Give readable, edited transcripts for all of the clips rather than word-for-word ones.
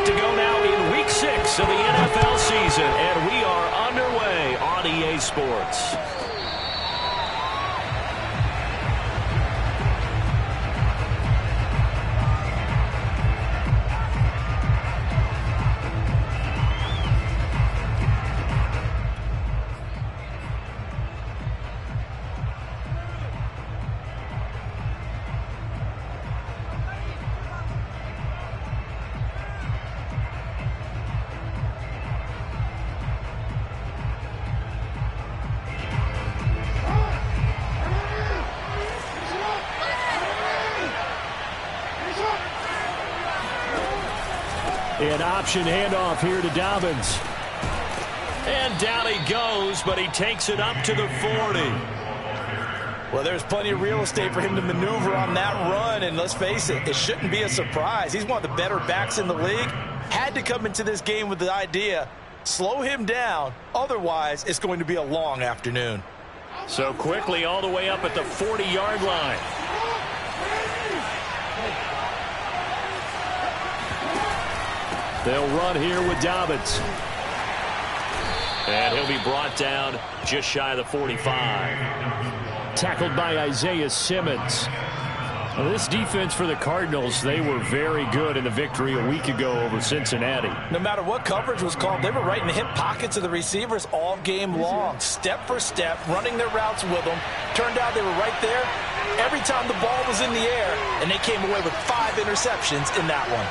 set to go now in Week 6 of the NFL season, and we are underway on EA Sports. An option handoff here to Dobbins. And down he goes, but he takes it up to the 40. Well, there's plenty of real estate for him to maneuver on that run, and let's face it, it shouldn't be a surprise. He's one of the better backs in the league. Had to come into this game with the idea, slow him down, otherwise it's going to be a long afternoon. So quickly all the way up at the 40-yard line. They'll run here with Dobbins. And he'll be brought down just shy of the 45. Tackled by Isaiah Simmons. Well, this defense for the Cardinals, they were very good in the victory a week ago over Cincinnati. No matter what coverage was called, they were right in the hip pockets of the receivers all game long. Step for step, running their routes with them. Turned out they were right there every time the ball was in the air, and they came away with 5 interceptions in that one.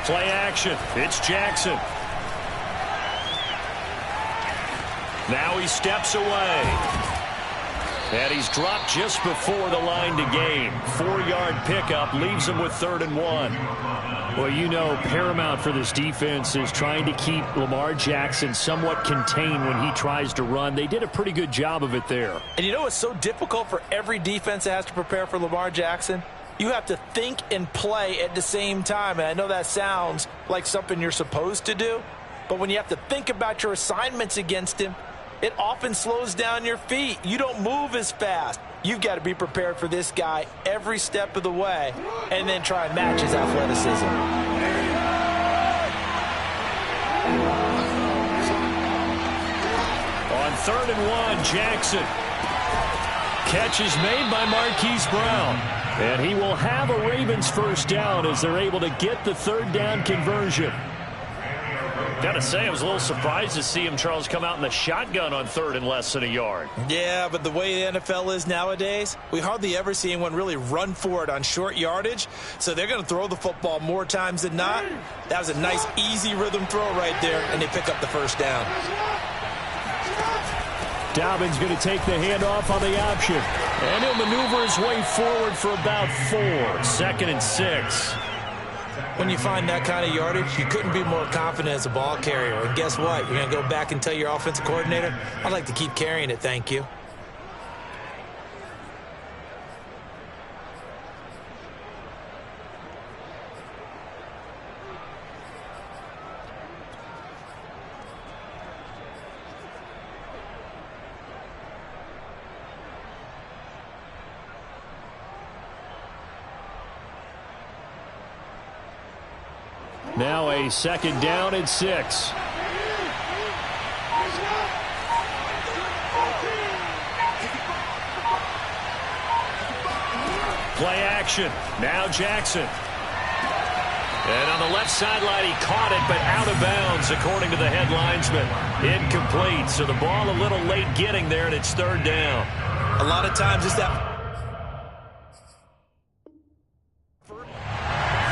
Play action. It's Jackson. Now he steps away. And he's dropped just before the line to gain. 4-yard pickup leaves him with 3rd and 1. Well, you know, paramount for this defense is trying to keep Lamar Jackson somewhat contained when he tries to run. They did a pretty good job of it there. And you know what's so difficult for every defense that has to prepare for Lamar Jackson? You have to think and play at the same time. And I know that sounds like something you're supposed to do, but when you have to think about your assignments against him, it often slows down your feet. You don't move as fast. You've got to be prepared for this guy every step of the way and then try and match his athleticism. On 3rd and 1, Jackson. Catch is made by Marquise Brown. And he will have a Ravens first down as they're able to get the 3rd down conversion. Gotta say, I was a little surprised to see him, Charles, come out in the shotgun on 3rd and less than a yard. Yeah, but the way the NFL is nowadays, we hardly ever see anyone really run for it on short yardage. So they're going to throw the football more times than not. That was a nice, easy rhythm throw right there, and they pick up the first down. Dobbins going to take the handoff on the option. And he'll maneuver his way forward for about 4. 2nd and 6. When you find that kind of yardage, you couldn't be more confident as a ball carrier. And guess what? You're going to go back and tell your offensive coordinator, I'd like to keep carrying it, thank you. Now a 2nd down and 6. Play action. Now Jackson. And on the left sideline, he caught it, but out of bounds, according to the head linesman. Incomplete. So the ball a little late getting there, and it's 3rd down. A lot of times it's that.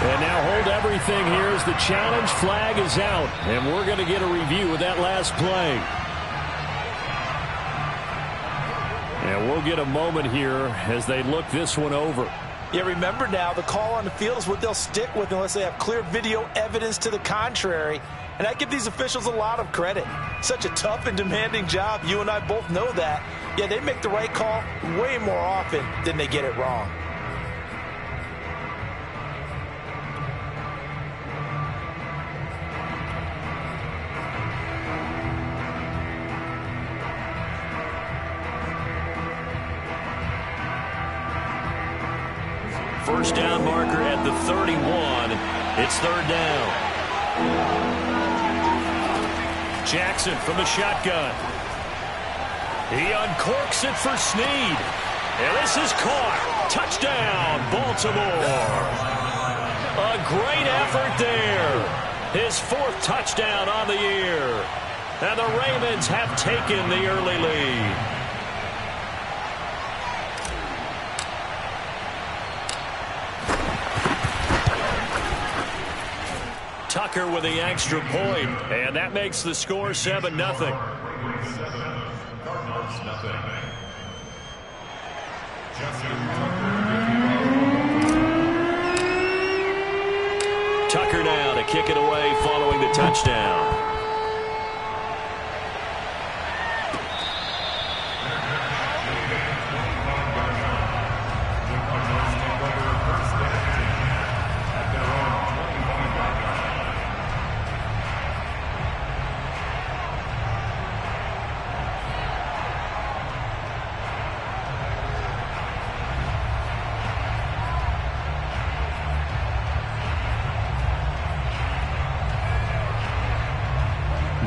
And now hold everything here as the challenge flag is out. And we're going to get a review of that last play. And we'll get a moment here as they look this one over. Yeah, remember now, the call on the field is what they'll stick with unless they have clear video evidence to the contrary. And I give these officials a lot of credit. Such a tough and demanding job. You and I both know that. Yeah, they make the right call way more often than they get it wrong. first down marker at the 31. It's third down. Jackson from the shotgun. He uncorks it for Snead. And this is caught. Touchdown, Baltimore. A great effort there. His fourth touchdown on the year. And the Ravens have taken the early lead. Tucker with the extra point, and that makes the score 7-0. Tucker now to kick it away following the touchdown.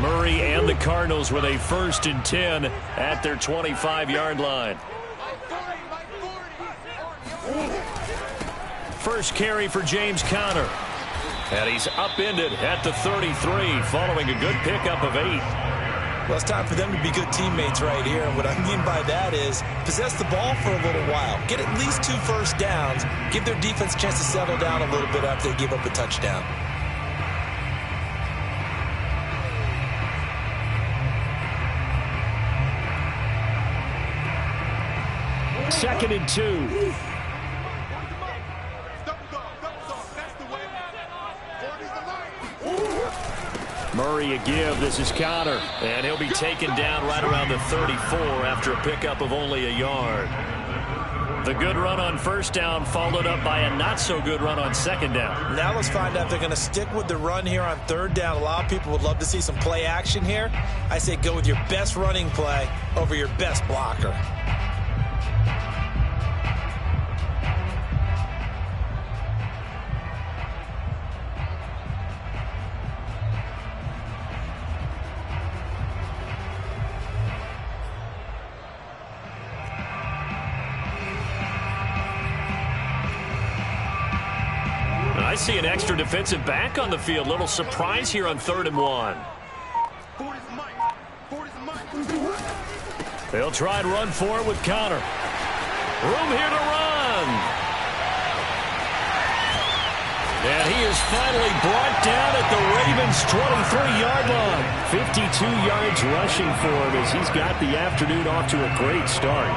Murray and the Cardinals with a 1st and 10 at their 25-yard line. First carry for James Conner. And he's upended at the 33 following a good pickup of 8. Well, it's time for them to be good teammates right here. And what I mean by that is possess the ball for a little while. Get at least 2 first downs. Give their defense a chance to settle down a little bit after they give up a touchdown. Second and 2. Murray a give. This is Conner. And he'll be taken down right around the 34 after a pickup of only a yard. The good run on first down followed up by a not-so-good run on second down. Now let's find out if they're going to stick with the run here on third down. A lot of people would love to see some play action here. I say go with your best running play over your best blocker. I see an extra defensive back on the field. Little surprise here on 3rd and 1. They'll try and run for it with Conner. Room here to run. And he is finally brought down at the Ravens' 23-yard line. 52 yards rushing for him as he's got the afternoon off to a great start.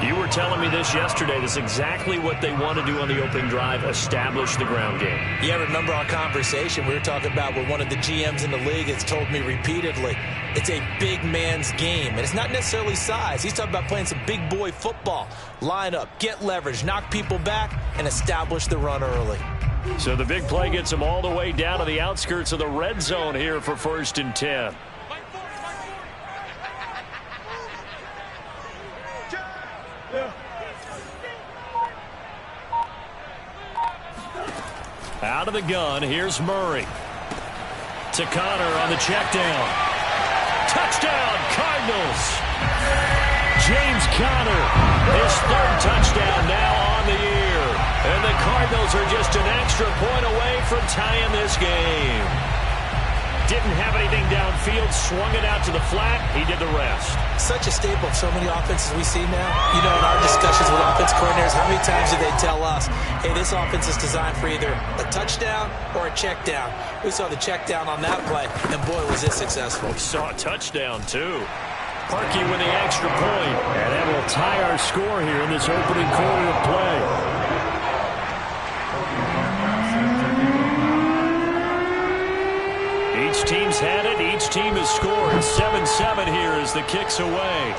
You were telling me this yesterday. This is exactly what they want to do on the opening drive, establish the ground game. Yeah, remember our conversation we were talking about with one of the GMs in the league has told me repeatedly, it's a big man's game. And it's not necessarily size. He's talking about playing some big boy football. Line up, get leverage, knock people back, and establish the run early. So the big play gets him all the way down to the outskirts of the red zone here for 1st and 10. Out of the gun, here's Murray. To Conner on the check down. Touchdown, Cardinals! James Conner, his 3rd touchdown now on the year. And the Cardinals are just an extra point away from tying this game. Didn't have anything downfield, swung it out to the flat. He did the rest. Such a staple of so many offenses we see now. You know, in our discussions with offense coordinators, how many times do they tell us, hey, this offense is designed for either a touchdown or a check down. We saw the check down on that play, and boy, was it successful. We saw a touchdown, too. Parkey with the extra point. And that will tie our score here in this opening quarter of play. Each team's had it. Each team has scored. 7-7 here as the kick's away.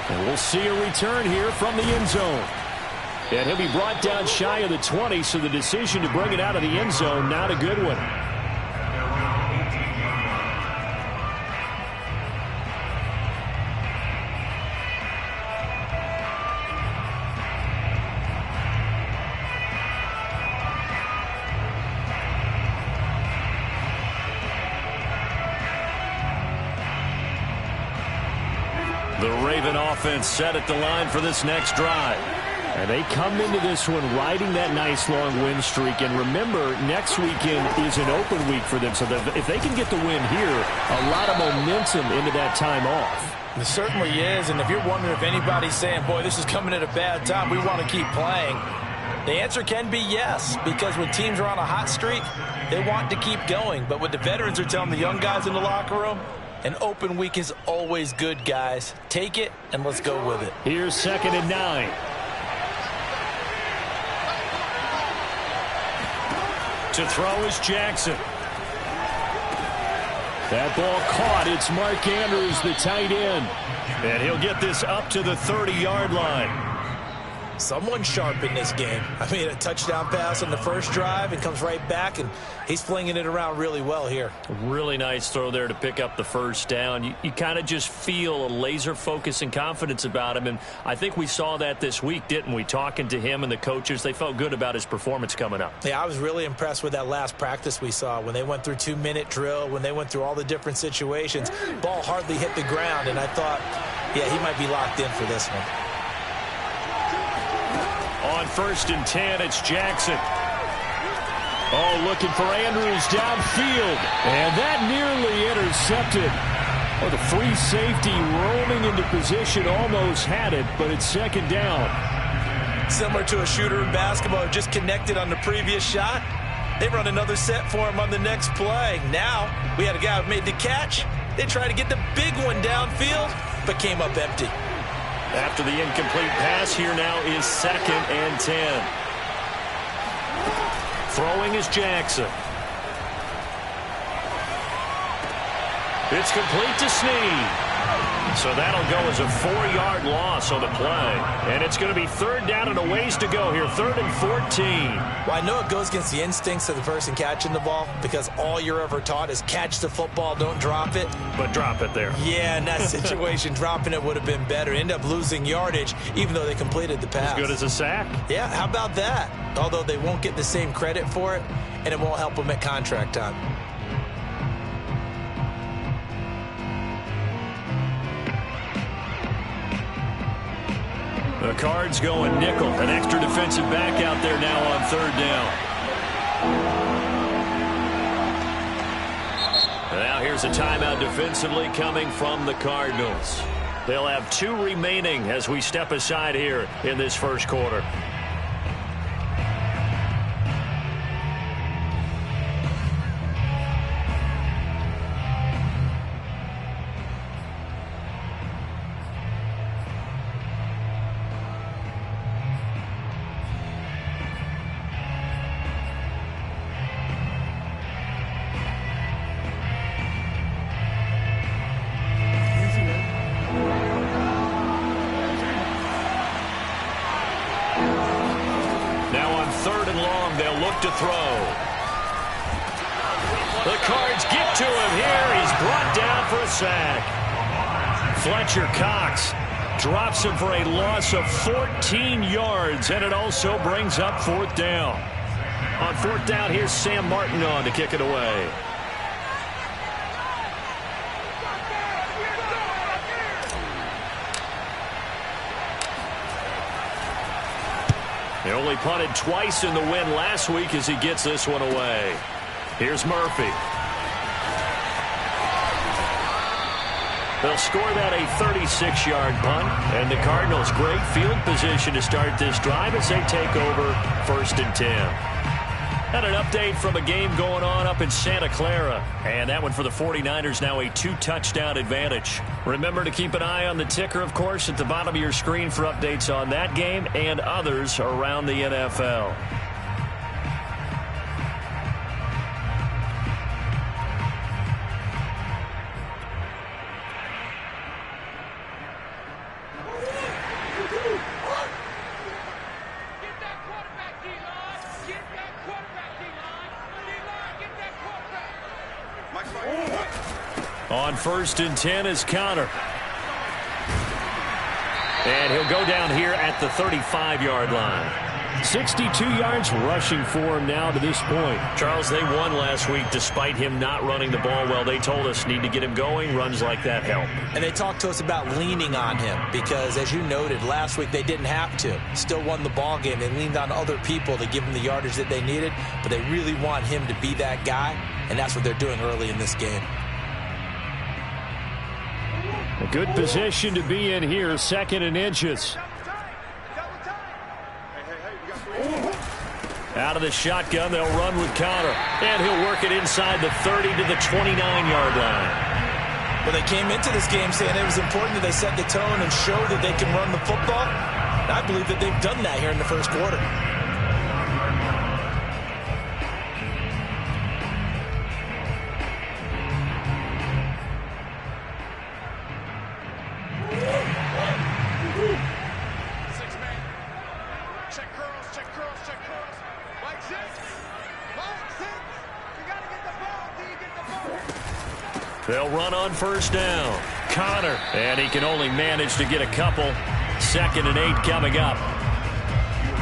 And we'll see a return here from the end zone. And he'll be brought down shy of the 20, so the decision to bring it out of the end zone, not a good one. The Raven offense set at the line for this next drive. And they come into this one riding that nice long win streak. And remember, next weekend is an open week for them. So if they can get the win here, a lot of momentum into that time off. It certainly is. And if you're wondering if anybody's saying, boy, this is coming at a bad time, we want to keep playing, the answer can be yes. Because when teams are on a hot streak, they want to keep going. But what the veterans are telling the young guys in the locker room, an open week is always good, guys. Take it, and let's go with it. Here's 2nd and 9. To throw is Jackson. That ball caught. It's Mark Andrews, the tight end. And he'll get this up to the 30-yard line. Someone sharp in this game. I mean, a touchdown pass on the first drive and comes right back, and he's flinging it around really well here. Really nice throw there to pick up the first down. You kind of just feel a laser focus and confidence about him, and I think we saw that this week, didn't we? Talking to him and the coaches, they felt good about his performance coming up. Yeah, I was really impressed with that last practice we saw when they went through 2-minute drill, when they went through all the different situations. Ball hardly hit the ground, and I thought, yeah, he might be locked in for this one. On 1st and 10, it's Jackson. Oh, looking for Andrews downfield. And that nearly intercepted. Oh, the free safety roaming into position almost had it, but it's 2nd down. Similar to a shooter in basketball who just connected on the previous shot. They run another set for him on the next play. Now, we had a guy who made the catch. They tried to get the big one downfield, but came up empty. After the incomplete pass, here now is 2nd and 10. Throwing is Jackson. It's complete to Snead. So that'll go as a 4-yard loss on the play. And it's going to be 3rd down and a ways to go here. 3rd and 14. Well, I know it goes against the instincts of the person catching the ball because all you're ever taught is catch the football, don't drop it. But drop it there. Yeah, in that situation, dropping it would have been better. End up losing yardage even though they completed the pass. As good as a sack. Yeah, how about that? Although they won't get the same credit for it, and it won't help them at contract time. The Cards going nickel. An extra defensive back out there now on 3rd down. Now here's a timeout defensively coming from the Cardinals. They'll have 2 remaining as we step aside here in this first quarter. To throw. The Cards get to him here. He's brought down for a sack. Fletcher Cox drops him for a loss of 14 yards, and it also brings up 4th down. On 4th down, here's Sam Martin on to kick it away. He only punted twice in the win last week as he gets this one away. Here's Murphy. They'll score that a 36-yard punt. And the Cardinals, great field position to start this drive as they take over 1st and 10. And an update from a game going on up in Santa Clara. And that one for the 49ers, now a 2-touchdown advantage. Remember to keep an eye on the ticker, of course, at the bottom of your screen for updates on that game and others around the NFL. On 1st and 10 is Connor. And he'll go down here at the 35-yard line. 62 yards rushing for him now to this point. Charles, they won last week despite him not running the ball well. They told us need to get him going. Runs like that help. And they talked to us about leaning on him because, as you noted, last week they didn't have to. Still won the ball game. They leaned on other people to give them the yardage that they needed, but they really want him to be that guy, and that's what they're doing early in this game. A good position to be in here, 2nd and inches. Out of the shotgun, they'll run with Connor. And he'll work it inside the 30 to the 29-yard line. Well, they came into this game saying it was important that they set the tone and show that they can run the football. And I believe that they've done that here in the first quarter. They'll run on first down. Connor, and he can only manage to get a couple. 2nd and 8 coming up.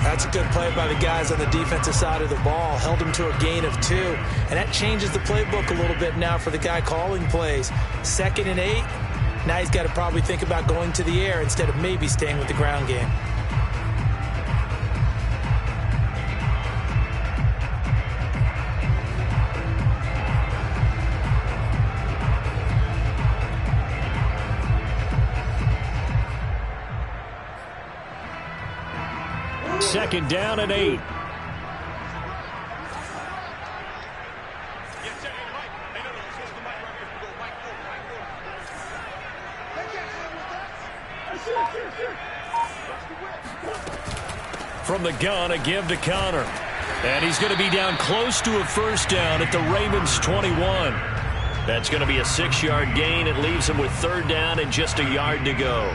That's a good play by the guys on the defensive side of the ball. Held him to a gain of 2. And that changes the playbook a little bit now for the guy calling plays. 2nd and 8. Now he's got to probably think about going to the air instead of maybe staying with the ground game. Second down and 8. From the gun, a give to Connor. And he's going to be down close to a first down at the Ravens' 21. That's going to be a 6-yard gain. It leaves him with 3rd down and just a yard to go.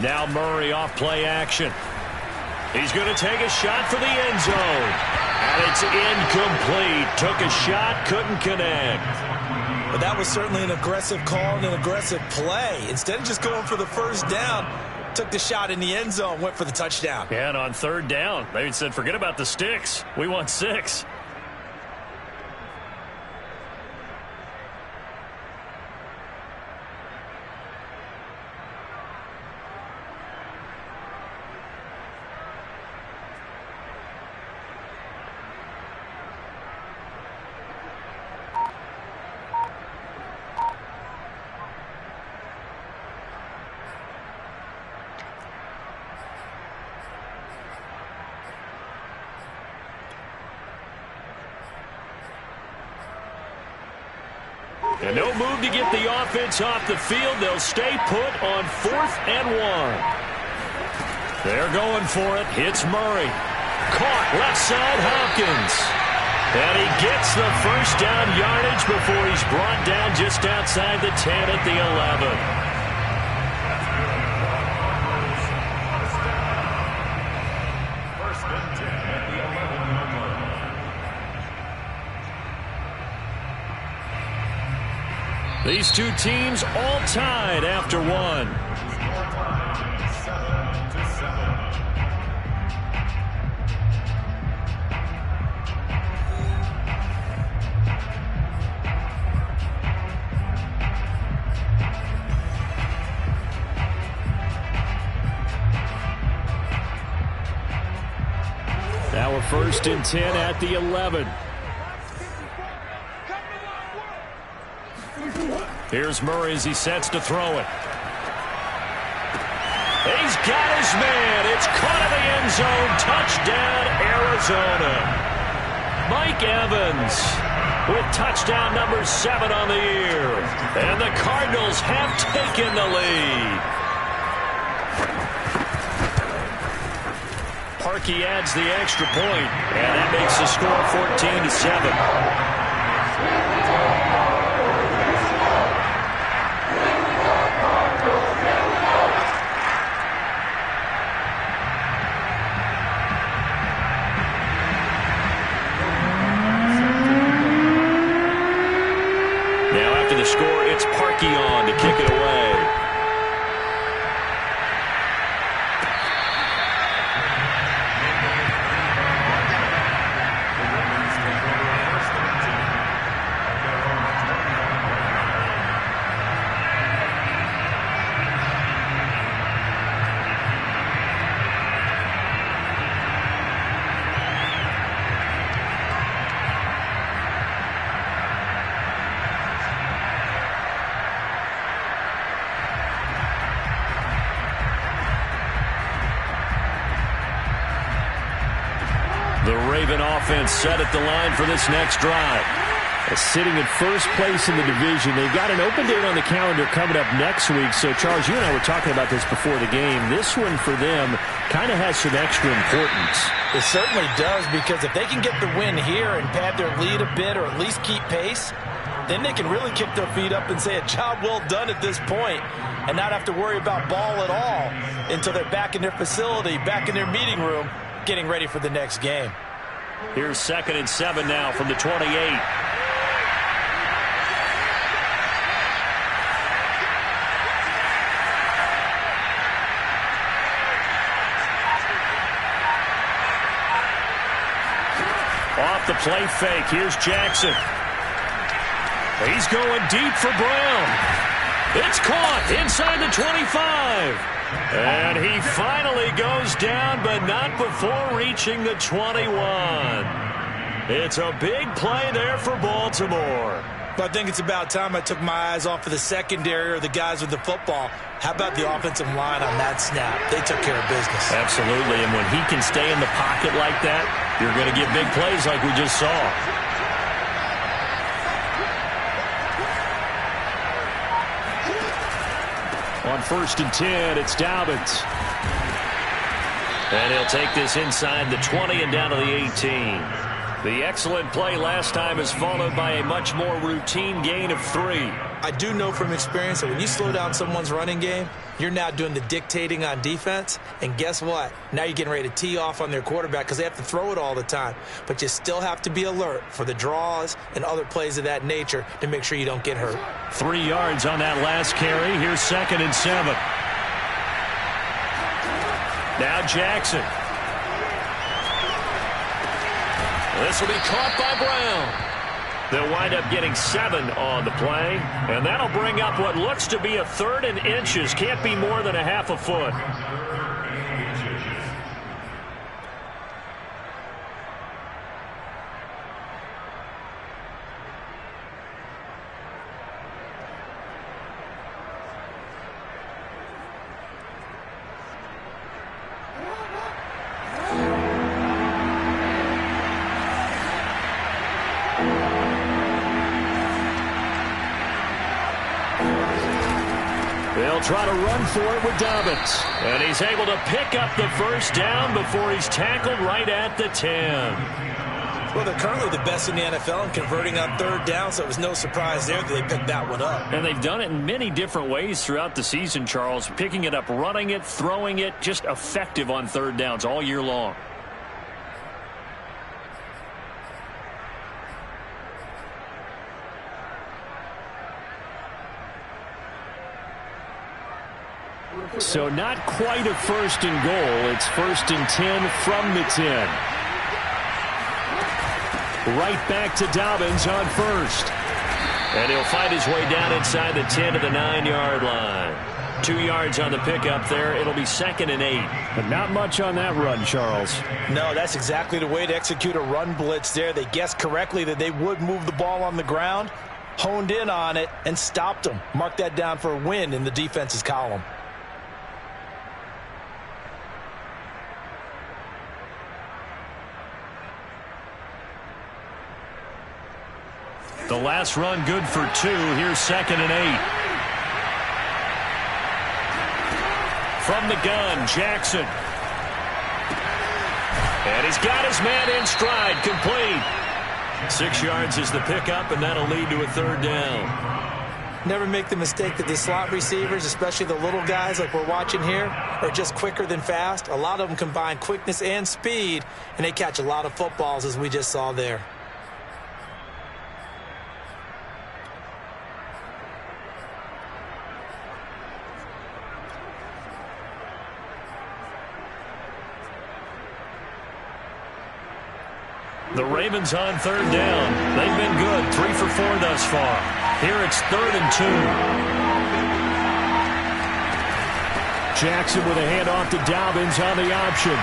Now Murray off play action. He's going to take a shot for the end zone. And it's incomplete. Took a shot, couldn't connect. But that was certainly an aggressive call and an aggressive play. Instead of just going for the first down, took the shot in the end zone, went for the touchdown. Yeah, and on 3rd down, they said, forget about the sticks. We want 6. And no move to get the offense off the field. They'll stay put on 4th and 1. They're going for it. Hits Murray. Caught left side Hopkins. And he gets the first down yardage before he's brought down just outside the 10 at the 11. These two teams all tied after 1. Now a 1st and 10 at the 11. Here's Murray as he sets to throw it. He's got his man. It's caught in the end zone. Touchdown, Arizona. Mike Evans with touchdown number 7 on the year. And the Cardinals have taken the lead. Parkey adds the extra point, and that makes the score 14-7. Score, it's Parkey on to kick it away. The Raven offense set at the line for this next drive. Sitting in first place in the division. They've got an open date on the calendar coming up next week. So, Charles, you and I were talking about this before the game. This one for them kind of has some extra importance. It certainly does, because if they can get the win here and pad their lead a bit or at least keep pace, then they can really kick their feet up and say a job well done at this point and not have to worry about ball at all until they're back in their facility, back in their meeting room, getting ready for the next game. Here's 2nd and 7 now from the 28. Off the play fake. Here's Jackson. He's going deep for Brown. It's caught inside the 25. And he finally goes down, but not before reaching the 21. It's a big play there for Baltimore. But I think it's about time I took my eyes off of the secondary or the guys with the football. How about the offensive line on that snap? They took care of business. Absolutely, and when he can stay in the pocket like that, you're going to get big plays like we just saw. On 1st and 10, it's Dobbins. And he'll take this inside the 20 and down to the 18. The excellent play last time is followed by a much more routine gain of 3. I do know from experience that when you slow down someone's running game, you're now doing the dictating on defense. And guess what? Now you're getting ready to tee off on their quarterback because they have to throw it all the time. But you still have to be alert for the draws and other plays of that nature to make sure you don't get hurt. 3 yards on that last carry. Here's 2nd and 7. Now Jackson. This will be caught by Brown. They'll wind up getting 7 on the play, and that'll bring up what looks to be a 3rd and inches. Can't be more than a half a foot. They'll try to run for it with Dobbins. And he's able to pick up the first down before he's tackled right at the 10. Well, they're currently the best in the NFL in converting on 3rd down, so it was no surprise there that they picked that one up. And they've done it in many different ways throughout the season, Charles. Picking it up, running it, throwing it, just effective on 3rd downs all year long. So not quite a 1st and goal. It's 1st and 10 from the 10. Right back to Dobbins on 1st. And he'll fight his way down inside the 10 to the 9-yard line. 2 yards on the pickup there. It'll be 2nd and 8. But not much on that run, Charles. No, that's exactly the way to execute a run blitz there. They guessed correctly that they would move the ball on the ground, honed in on it, and stopped them. Mark that down for a win in the defense's column. The last run good for 2. Here's 2nd and 8. From the gun, Jackson. And he's got his man in stride, complete. 6 yards is the pickup, and that'll lead to a third down. Never make the mistake that the slot receivers, especially the little guys like we're watching here, are just quicker than fast. A lot of them combine quickness and speed, and they catch a lot of footballs, as we just saw there. The Ravens on third down. They've been good, 3 for 4 thus far. Here it's 3rd and 2. Jackson with a handoff to Dobbins on the option.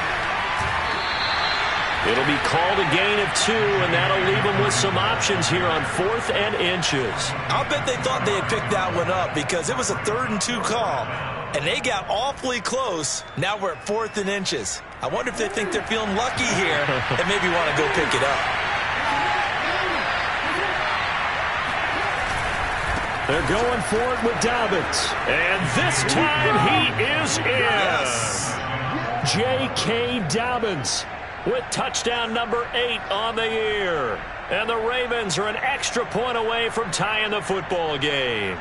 It'll be called a gain of 2, and that'll leave them with some options here on 4th and inches. I'll bet they thought they had picked that one up because it was a 3rd and 2 call, and they got awfully close. Now we're at 4th and inches. I wonder if they think they're feeling lucky here and maybe want to go pick it up. They're going for it with Dobbins. And this time he is in. Yes. J.K. Dobbins with touchdown number 8 on the year. And the Ravens are an extra point away from tying the football game.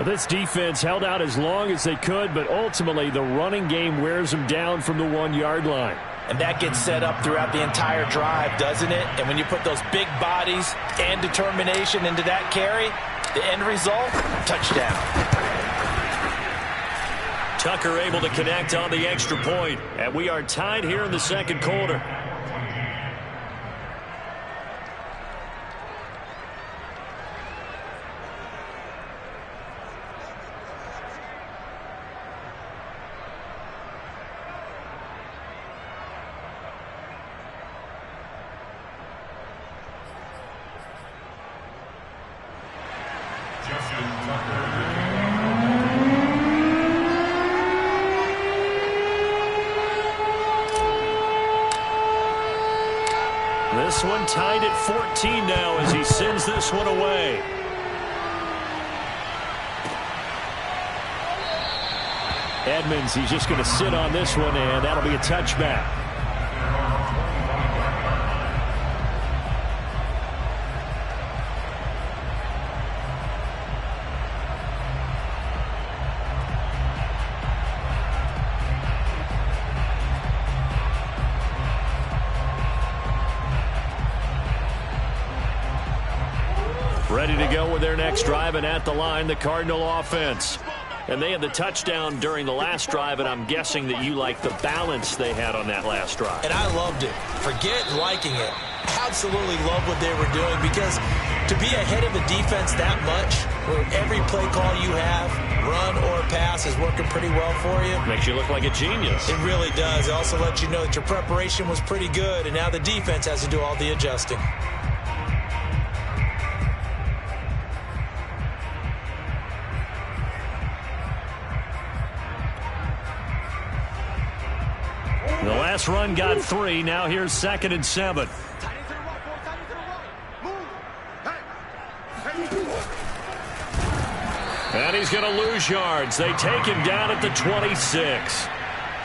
This defense held out as long as they could, but ultimately the running game wears them down from the 1-yard line. And that gets set up throughout the entire drive, doesn't it? And when you put those big bodies and determination into that carry, the end result, touchdown. Tucker able to connect on the extra point, and we are tied here in the second quarter. This one tied at 14 now as he sends this one away. Edmonds, he's just going to sit on this one, and that'll be a touchback. Ready to go with their next drive, and at the line, the Cardinal offense. And they had the touchdown during the last drive, and I'm guessing that you like the balance they had on that last drive. And I loved it. Forget liking it. Absolutely love what they were doing, because to be ahead of a defense that much, where every play call you have, run or pass, is working pretty well for you. Makes you look like a genius. It really does. It also lets you know that your preparation was pretty good, and now the defense has to do all the adjusting. The last run got 3. Now here's 2nd and 7. And he's going to lose yards. They take him down at the 26.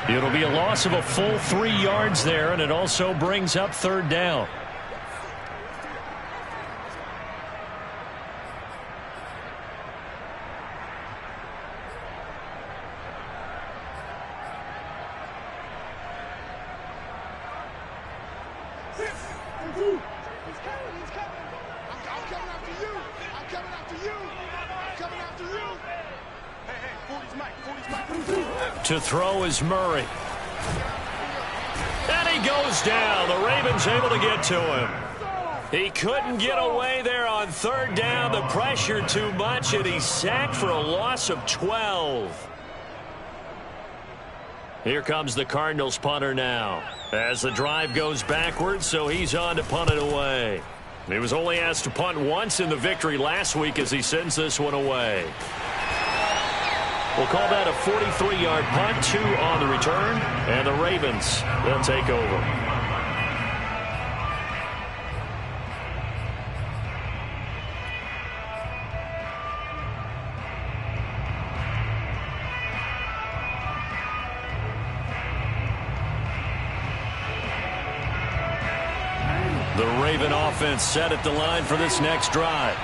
It'll be a loss of a full 3 yards there, and it also brings up 3rd down. To throw is Murray. And he goes down. The Ravens able to get to him. He couldn't get away there on 3rd down. The pressure too much, and he's sacked for a loss of 12. Here comes the Cardinals punter now, as the drive goes backwards, so he's on to punt it away. He was only asked to punt once in the victory last week as he sends this one away. We'll call that a 43-yard punt, 2 on the return, and the Ravens, they'll take over. Raven offense set at the line for this next drive.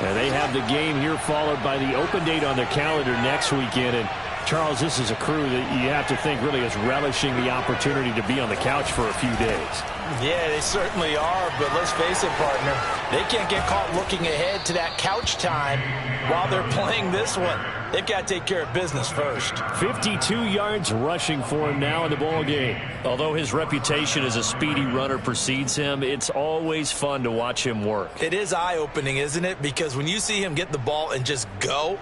And they have the game here followed by the open date on their calendar next weekend. And Charles, this is a crew that you have to think really is relishing the opportunity to be on the couch for a few days. Yeah, they certainly are, but let's face it, partner, they can't get caught looking ahead to that couch time while they're playing this one. They've got to take care of business first. 52 yards rushing for him now in the ball game. Although his reputation as a speedy runner precedes him, it's always fun to watch him work. It is eye-opening, isn't it? Because when you see him get the ball and just go,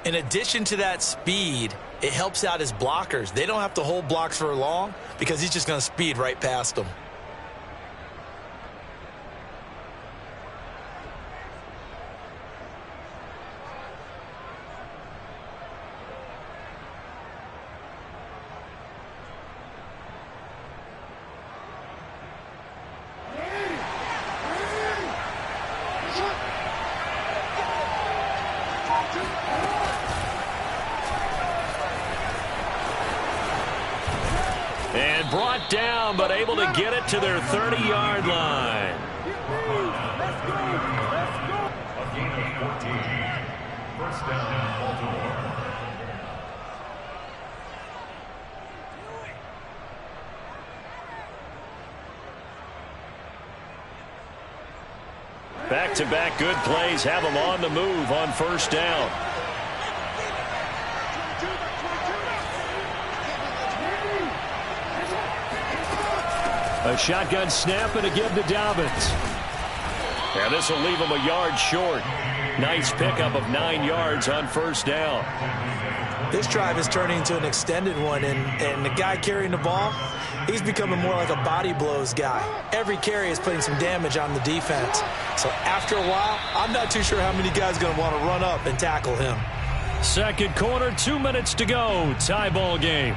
in addition to that speed, it helps out his blockers. They don't have to hold blocks for long because he's just going to speed right past them. And brought down, but able to get it to their 30-yard line. Let's go. A gain of 14. First down, Baltimore. Back-to-back good plays have them on the move on first down. A shotgun snap and a give to Dobbins. And this will leave him a yard short. Nice pickup of 9 yards on first down. This drive is turning into an extended one, and the guy carrying the ball, he's becoming more like a body blows guy. Every carry is putting some damage on the defense. So after a while, I'm not too sure how many guys are going to want to run up and tackle him. Second quarter, 2 minutes to go. Tie ball game.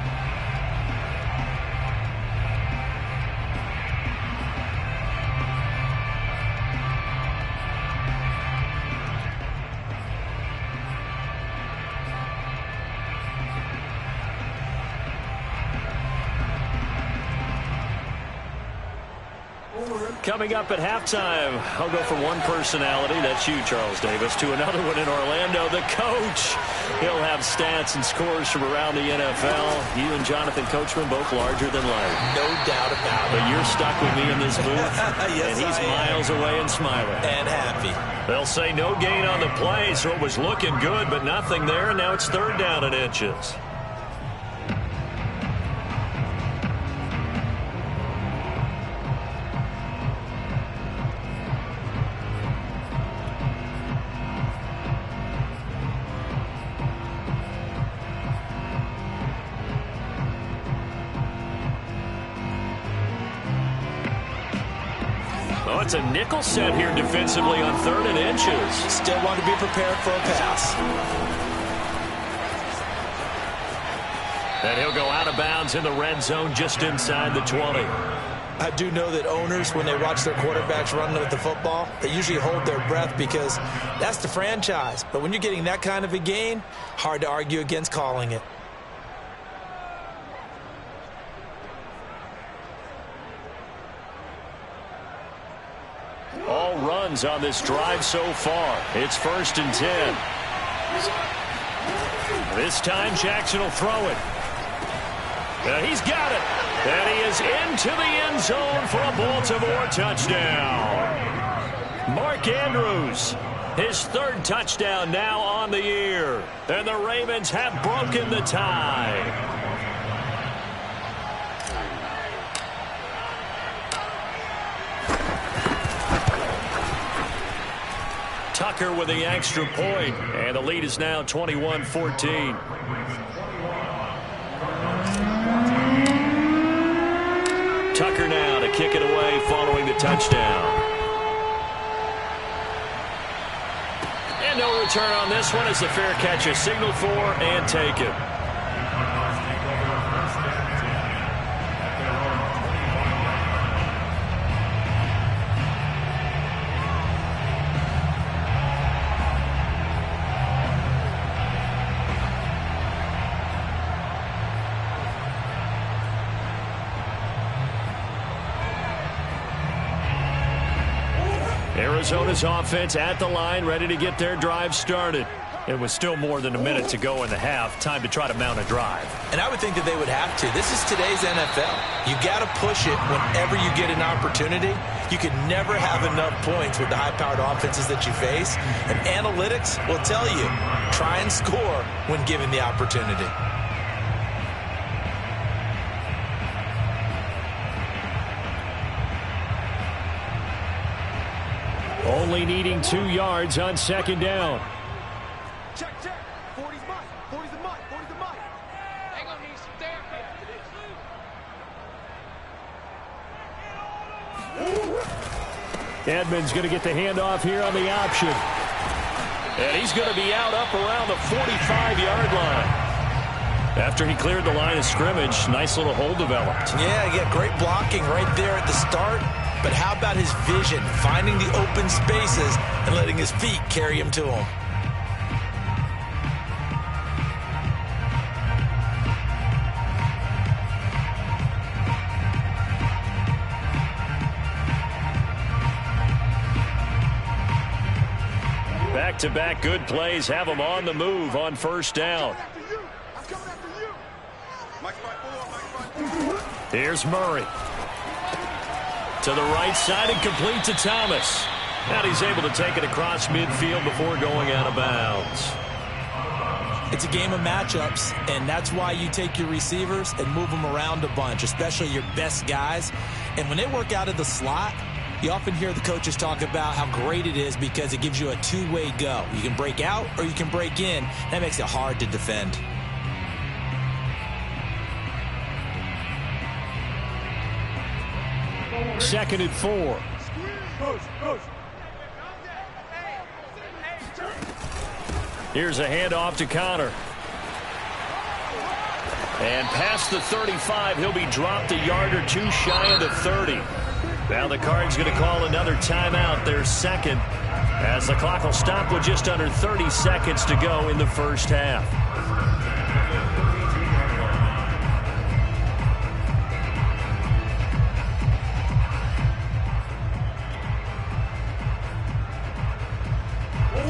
Coming up at halftime, I'll go from one personality, that's you, Charles Davis, to another one in Orlando, the coach. He'll have stats and scores from around the NFL. You and Jonathan Coachman both larger than life. No doubt about it. But you're stuck with me in this booth, yes, and he's miles away and smiling. And happy. They'll say no gain on the play, so it was looking good, but nothing there, and now it's third down and inches. Oh, it's a nickel set here defensively on third and inches. Still want to be prepared for a pass. And he'll go out of bounds in the red zone just inside the 20. I do know that owners, when they watch their quarterbacks running with the football, they usually hold their breath because that's the franchise. But when you're getting that kind of a gain, hard to argue against calling it. All runs on this drive so far. It's 1st and 10. This time Jackson will throw it. And he's got it. And he is into the end zone for a Baltimore touchdown. Mark Andrews, his 3rd touchdown now on the year. And the Ravens have broken the tie. Tucker with the extra point, and the lead is now 21-14. Tucker now to kick it away following the touchdown. And no return on this one as the fair catch is signaled for and taken. Arizona's offense at the line, ready to get their drive started. It was still more than a minute to go in the half. Time to try to mount a drive. And I would think that they would have to. This is today's NFL. You got to push it whenever you get an opportunity. You can never have enough points with the high-powered offenses that you face. And analytics will tell you, try and score when given the opportunity. Only needing 2 yards on second down. Check. 40's mine. 40's the mine. 40's the mine. They gonna need some therapy after this. Edmonds going to get the handoff here on the option. And he's going to be out up around the 45-yard line. After he cleared the line of scrimmage, nice little hole developed. Yeah, he got great blocking right there at the start. But how about his vision, finding the open spaces and letting his feet carry him to him? Back-to-back good plays have him on the move on first down. Here's Murray. To the right side and complete to Thomas. And he's able to take it across midfield before going out of bounds. It's a game of matchups, and that's why you take your receivers and move them around a bunch, especially your best guys. And when they work out of the slot, you often hear the coaches talk about how great it is because it gives you a two-way go. You can break out or you can break in. That makes it hard to defend. Second and 4. Here's a handoff to Connor. And past the 35, he'll be dropped a yard or two shy of the 30. Now the Cards going to call another timeout, their second, as the clock will stop with just under 30 seconds to go in the first half.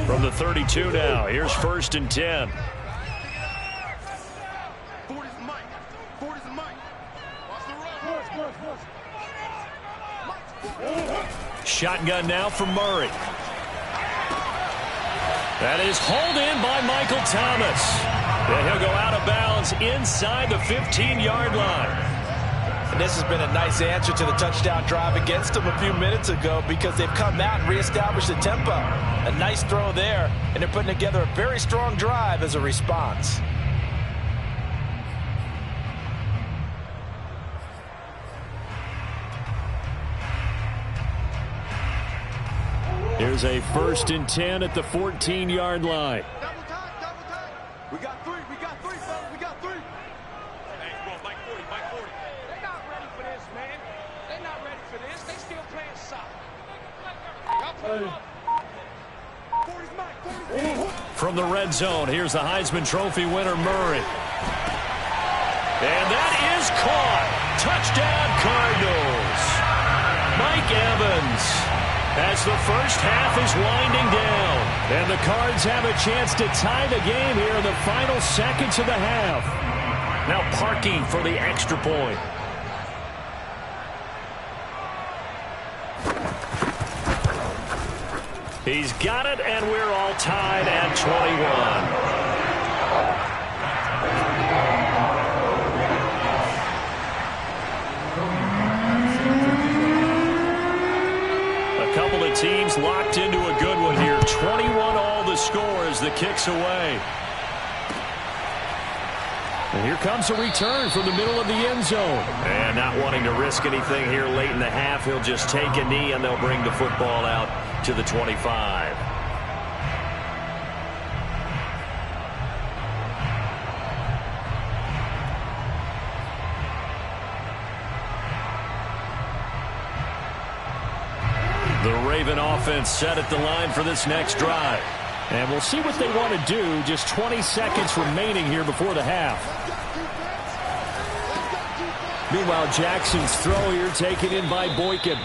From the 32 now, here's first and 10. Shotgun now for Murray. That is hauled in by Michael Thomas. And he'll go out of bounds inside the 15-yard line. And this has been a nice answer to the touchdown drive against them a few minutes ago because they've come out and reestablished the tempo. A nice throw there, and they're putting together a very strong drive as a response. Here's a first and 10 at the 14-yard line. Double time. We got three, fellas. We got three. Hey, bro, Mike 40. They're not ready for this, man. They're not ready for this. They still playing soccer. Y'all play up. 40's Mike. From the red zone, here's the Heisman Trophy winner, Murray. And that is caught. Touchdown, Cardinals. Mike Evans. As the first half is winding down. And the Cards have a chance to tie the game here in the final seconds of the half. Now Parkey for the extra point. He's got it, and we're all tied at 21. Couple of teams locked into a good one here. 21 all the score as the kick's away. And here comes a return from the middle of the end zone. And not wanting to risk anything here late in the half, he'll just take a knee and they'll bring the football out to the 25. The Raven offense set at the line for this next drive. And we'll see what they want to do. Just 20 seconds remaining here before the half. Meanwhile, Jackson's throw here taken in by Boykin.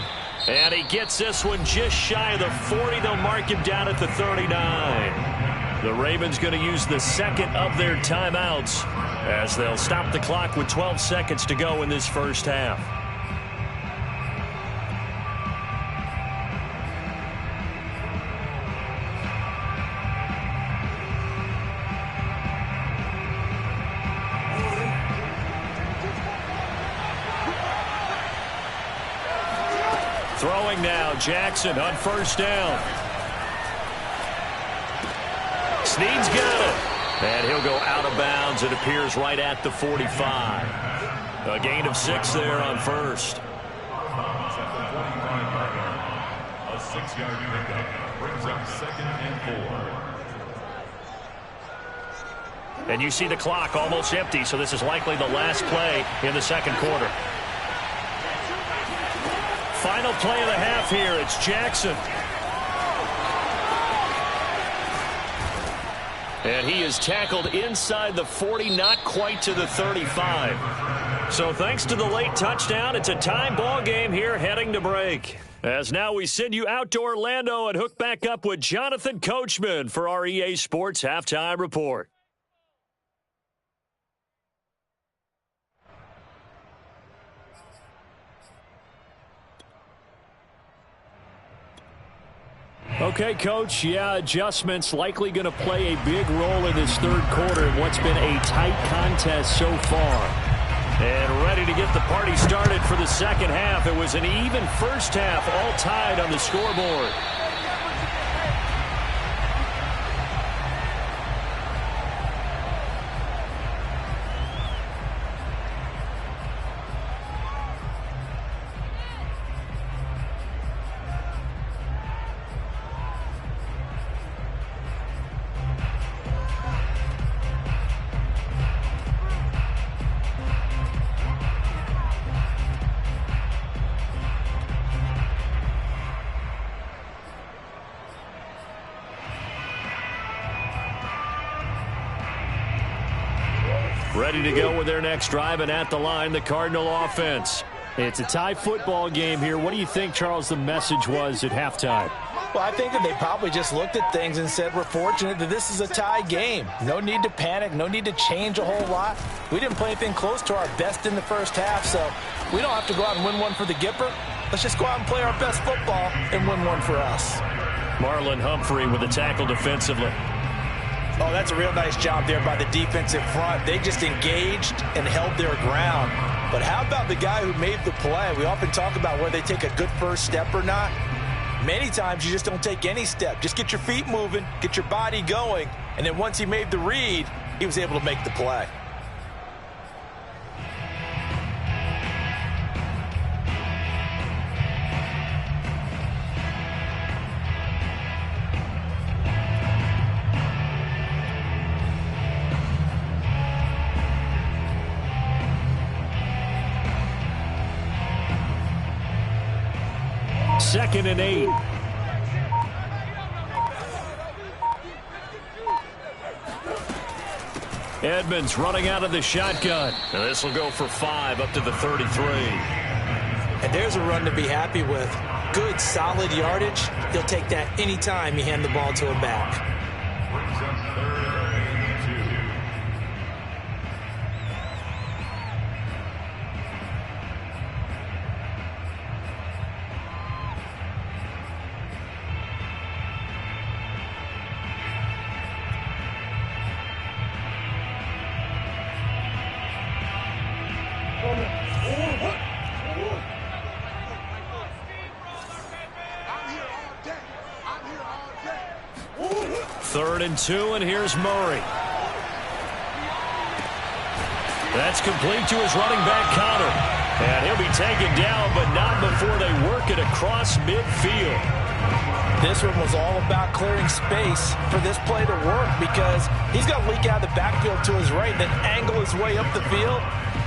And he gets this one just shy of the 40. They'll mark him down at the 39. The Ravens going to use the second of their timeouts as they'll stop the clock with 12 seconds to go in this first half. Throwing now, Jackson on first down. Snead's got it. And he'll go out of bounds. It appears right at the 45. A gain of 6 there on first. A 6-yard pickup brings up 2nd and 4. And you see the clock almost empty, so this is likely the last play in the second quarter. Final play of the half here. It's Jackson. And he is tackled inside the 40, not quite to the 35. So thanks to the late touchdown, it's a tie ball game here heading to break. As now we send you out to Orlando and hook back up with Jonathan Coachman for our EA Sports Halftime Report. Okay, Coach, adjustments likely going to play a big role in this third quarter in what's been a tight contest so far. And ready to get the party started for the second half. It was an even first half, all tied on the scoreboard. Ready to go with their next drive, and at the line, the Cardinal offense. It's a tie football game here. What do you think, Charles, the message was at halftime? Well, I think that they probably just looked at things and said, we're fortunate that this is a tie game. No need to panic. No need to change a whole lot. We didn't play anything close to our best in the first half, so we don't have to go out and win one for the Gipper. Let's just go out and play our best football and win one for us. Marlon Humphrey with the tackle defensively. Oh, that's a real nice job there by the defensive front. They just engaged and held their ground. But how about the guy who made the play? We often talk about whether they take a good first step or not. Many times you just don't take any step. Just get your feet moving, get your body going, and then once he made the read, he was able to make the play. Second and 8. Edmonds running out of the shotgun. And this will go for 5 up to the 33. And there's a run to be happy with. Good, solid yardage. He'll take that anytime you hand the ball to a back. Brings up 3rd and 2. Third and 2, and here's Murray. That's complete to his running back, Connor. And he'll be taken down, but not before they work it across midfield. This one was all about clearing space for this play to work because he's going to leak out of the backfield to his right and then angle his way up the field.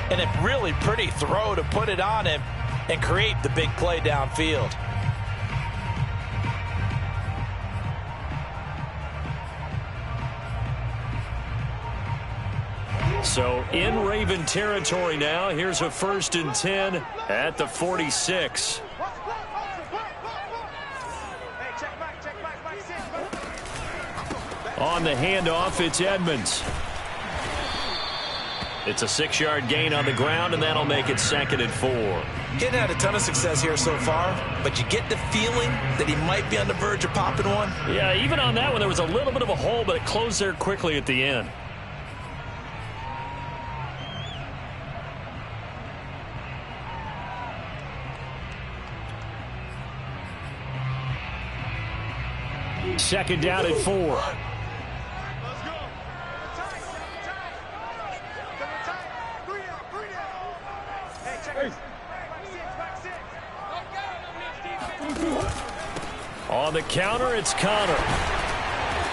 And a really pretty throw to put it on him and create the big play downfield. So in Raven territory now. Here's a 1st and 10 at the 46. On the handoff, it's Edmonds. It's a 6-yard gain on the ground, and that'll make it 2nd and 4. Getting had a ton of success here so far, but you get the feeling that he might be on the verge of popping one. Yeah, even on that one, there was a little bit of a hole, but it closed there quickly at the end. Second down and 4. On the counter, it's Connor.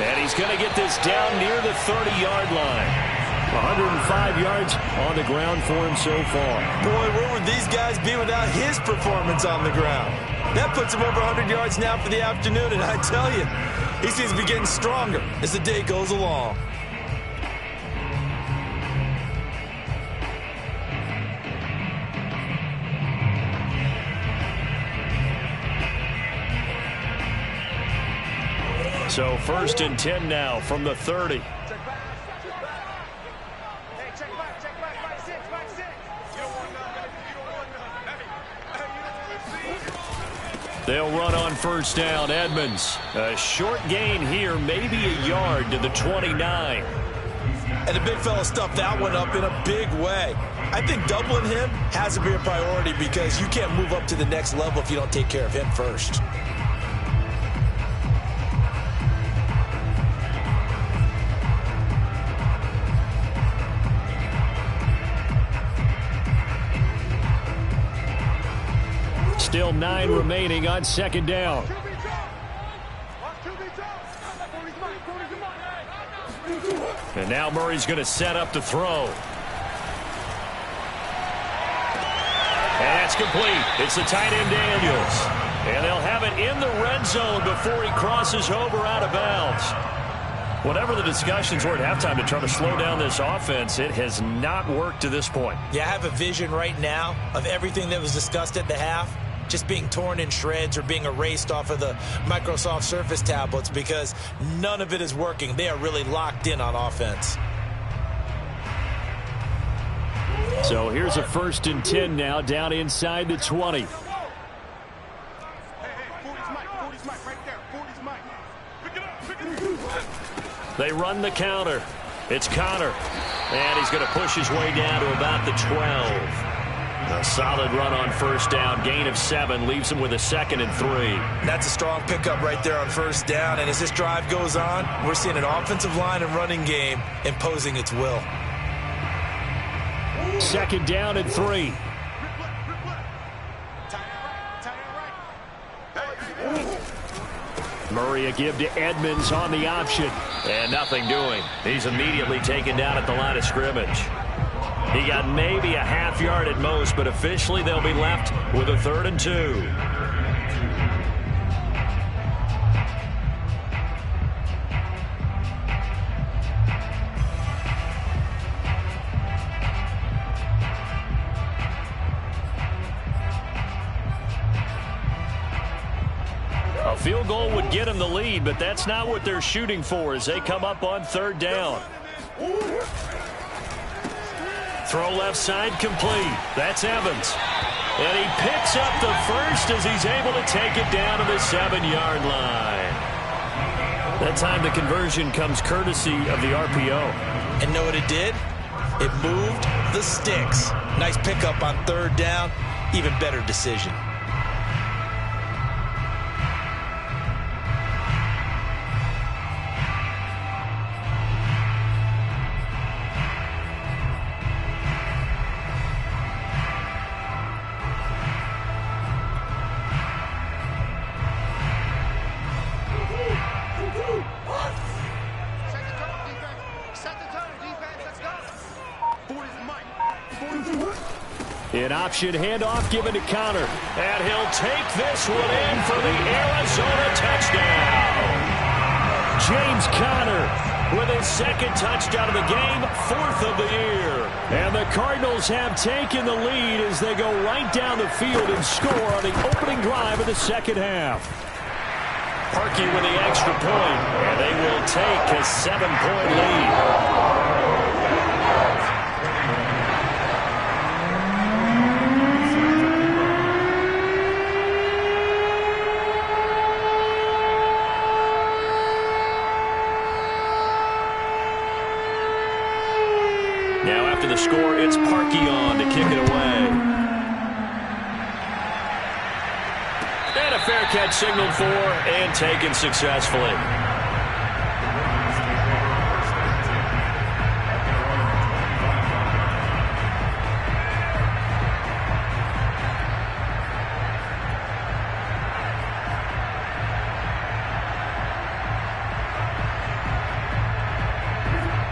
And he's going to get this down near the 30-yard line. 105 yards on the ground for him so far. Boy, where would these guys be without his performance on the ground? That puts him over 100 yards now for the afternoon, and I tell you, he seems to be getting stronger as the day goes along. So 1st and 10 now from the 30. They'll run on 1st down. Edmonds. A short gain here, maybe a yard to the 29. And the big fella stuffed that one up in a big way. I think doubling him has to be a priority because you can't move up to the next level if you don't take care of him first. Still 9 remaining on 2nd down. And now Murray's going to set up to throw. And that's complete. It's the tight end Daniels. And they'll have it in the red zone before he crosses over out of bounds. Whatever the discussions were at halftime to try to slow down this offense, it has not worked to this point. Yeah, I have a vision right now of everything that was discussed at the half just being torn in shreds or being erased off of the Microsoft Surface tablets because none of it is working. They are really locked in on offense. So here's a 1st and 10 now down inside the 20. They run the counter. It's Connor. And he's going to push his way down to about the 12. A solid run on 1st down. Gain of 7 leaves him with a 2nd and 3. That's a strong pickup right there on 1st down. And as this drive goes on, we're seeing an offensive line and running game imposing its will. 2nd down and 3. Murray a give to Edmonds on the option. And nothing doing. He's immediately taken down at the line of scrimmage. He got maybe a half yard at most, but officially they'll be left with a 3rd and 2. A field goal would get him the lead, but that's not what they're shooting for as they come up on 3rd down. Throw left side complete. That's Evans. And he picks up the first as he's able to take it down to the 7-yard line. That time the conversion comes courtesy of the RPO. And know what it did? It moved the sticks. Nice pickup on 3rd down. Even better decision. An option handoff given to Connor. And he'll take this one in for the Arizona touchdown. James Conner with his 2nd touchdown of the game, 4th of the year. And the Cardinals have taken the lead as they go right down the field and score on the opening drive of the 2nd half. Park Sparky with the extra point, and they will take a 7-point lead. Now after the score, it's Sparky on to kick it away. And a fair catch signaled for and taken successfully.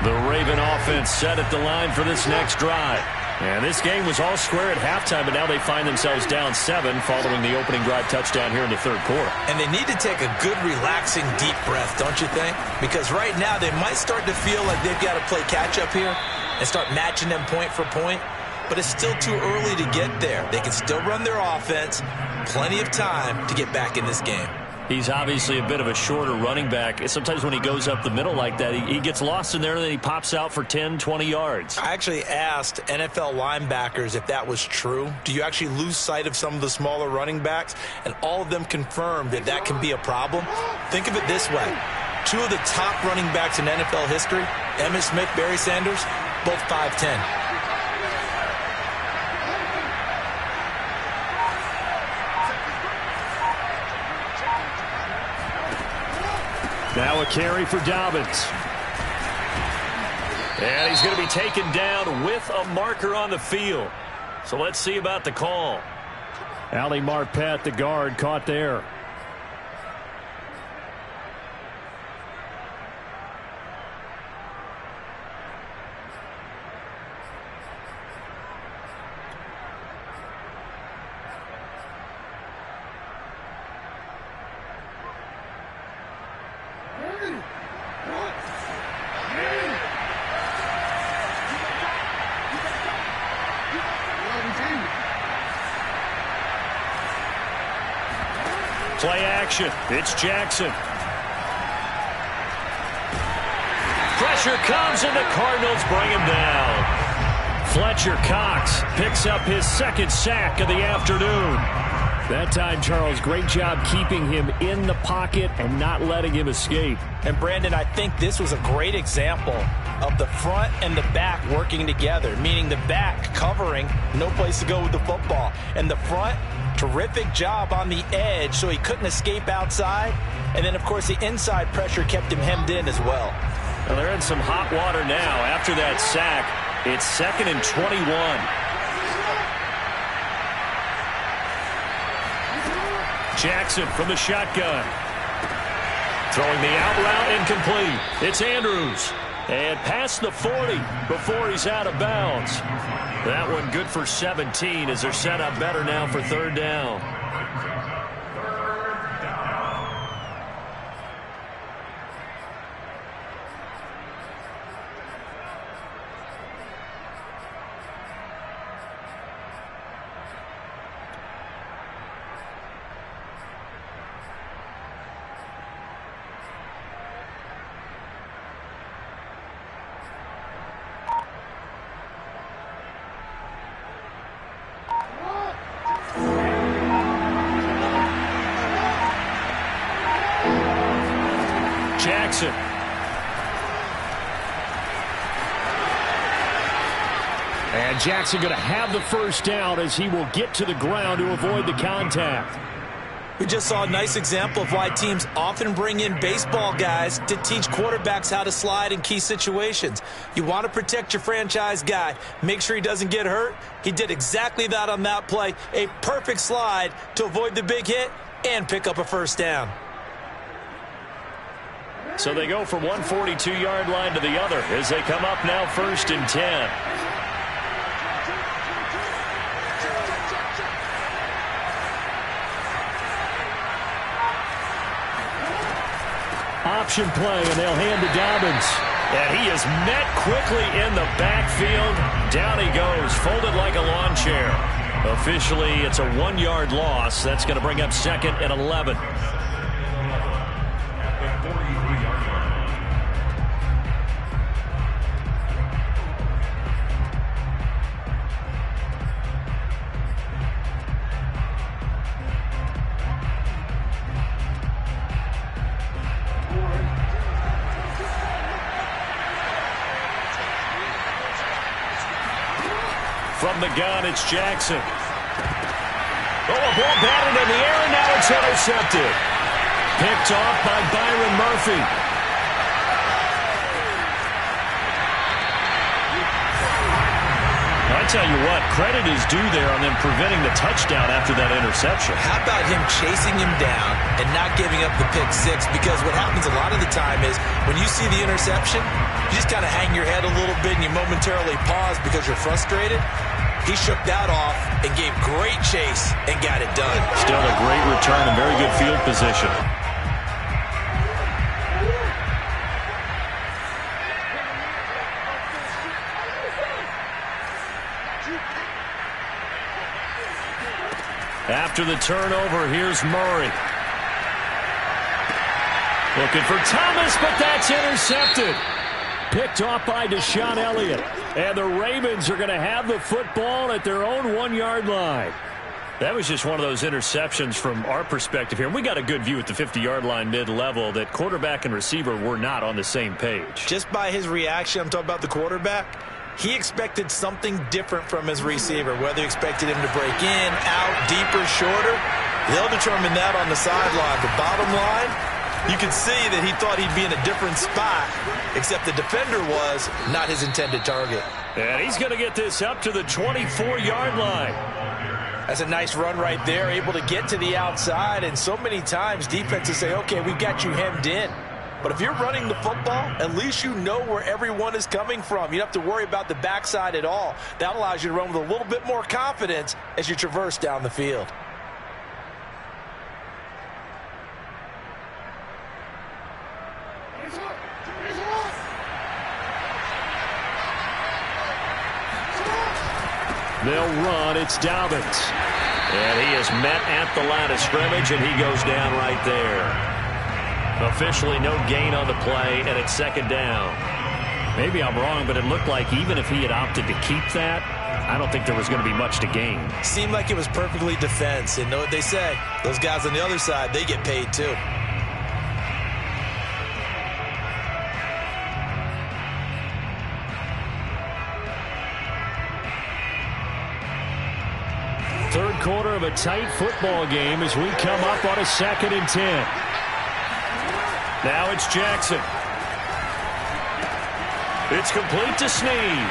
The Raven offense set at the line for this next drive. And this game was all square at halftime, but now they find themselves down 7 following the opening drive touchdown here in the third quarter. And they need to take a good, relaxing, deep breath, don't you think? Because right now they might start to feel like they've got to play catch-up here and start matching them point for point. But it's still too early to get there. They can still run their offense. Plenty of time to get back in this game. He's obviously a bit of a shorter running back. Sometimes when he goes up the middle like that, he gets lost in there and then he pops out for 10, 20 yards. I actually asked NFL linebackers if that was true. Do you actually lose sight of some of the smaller running backs? And all of them confirmed that that can be a problem. Think of it this way. 2 of the top running backs in NFL history, Emmitt Smith, Barry Sanders, both 5'10". Now a carry for Dobbins. And he's going to be taken down with a marker on the field. So let's see about the call. Ali Marpet, the guard, caught there. Play action. It's Jackson. Pressure comes and the Cardinals bring him down. Fletcher Cox picks up his second sack of the afternoon. That time, Charles, great job keeping him in the pocket and not letting him escape. And Brandon, I think this was a great example of the front and the back working together, meaning the back covering, no place to go with the football, and the front, terrific job on the edge so he couldn't escape outside. And then, of course, the inside pressure kept him hemmed in as well. Well, they're in some hot water now after that sack. It's 2nd and 21. Jackson from the shotgun. Throwing the out route incomplete. It's Andrews. And past the 40 before he's out of bounds. That one good for 17 as they're set up better now for 3rd down. Jackson. And Jackson going to have the first down as he will get to the ground to avoid the contact. We just saw a nice example of why teams often bring in baseball guys to teach quarterbacks how to slide in key situations. You want to protect your franchise guy. Make sure he doesn't get hurt. He did exactly that on that play. A perfect slide to avoid the big hit and pick up a first down. So they go from one 42-yard line to the other as they come up now 1st and 10. Option play, and they'll hand to Dobbins. And he is met quickly in the backfield. Down he goes, folded like a lawn chair. Officially, it's a 1-yard loss. That's going to bring up 2nd and 11. From the gun, it's Jackson. Oh, a ball batted in the air, and now it's intercepted. Picked off by Byron Murphy. I tell you what, credit is due there on them preventing the touchdown after that interception. How about him chasing him down and not giving up the pick six? Because what happens a lot of the time is when you see the interception, you just kind of hang your head a little bit and you momentarily pause because you're frustrated. He shook that off and gave great chase and got it done. Still a great return and very good field position. After the turnover, here's Murray. Looking for Thomas, but that's intercepted. Picked off by Deshaun Elliott. And the Ravens are going to have the football at their own 1-yard line. That was just one of those interceptions from our perspective here. We got a good view at the 50-yard line mid-level that quarterback and receiver were not on the same page. Just by his reaction, I'm talking about the quarterback, he expected something different from his receiver, whether he expected him to break in, out, deeper, shorter. They'll determine that on the sideline. The bottom line, you can see that he thought he'd be in a different spot, except the defender was not his intended target. And he's going to get this up to the 24-yard line. That's a nice run right there, able to get to the outside. And so many times defenses say, okay, we've got you hemmed in. But if you're running the football, at least you know where everyone is coming from. You don't have to worry about the backside at all. That allows you to run with a little bit more confidence as you traverse down the field. They'll run. It's Dobbins. And he is met at the line of scrimmage, and he goes down right there. Officially no gain on the play, and it's second down. Maybe I'm wrong, but it looked like even if he had opted to keep that, I don't think there was going to be much to gain. Seemed like it was perfectly defense. And know what they say? Those guys on the other side, they get paid too. Third quarter of a tight football game as we come up on a 2nd and 10. Now it's Jackson. It's complete to Snead.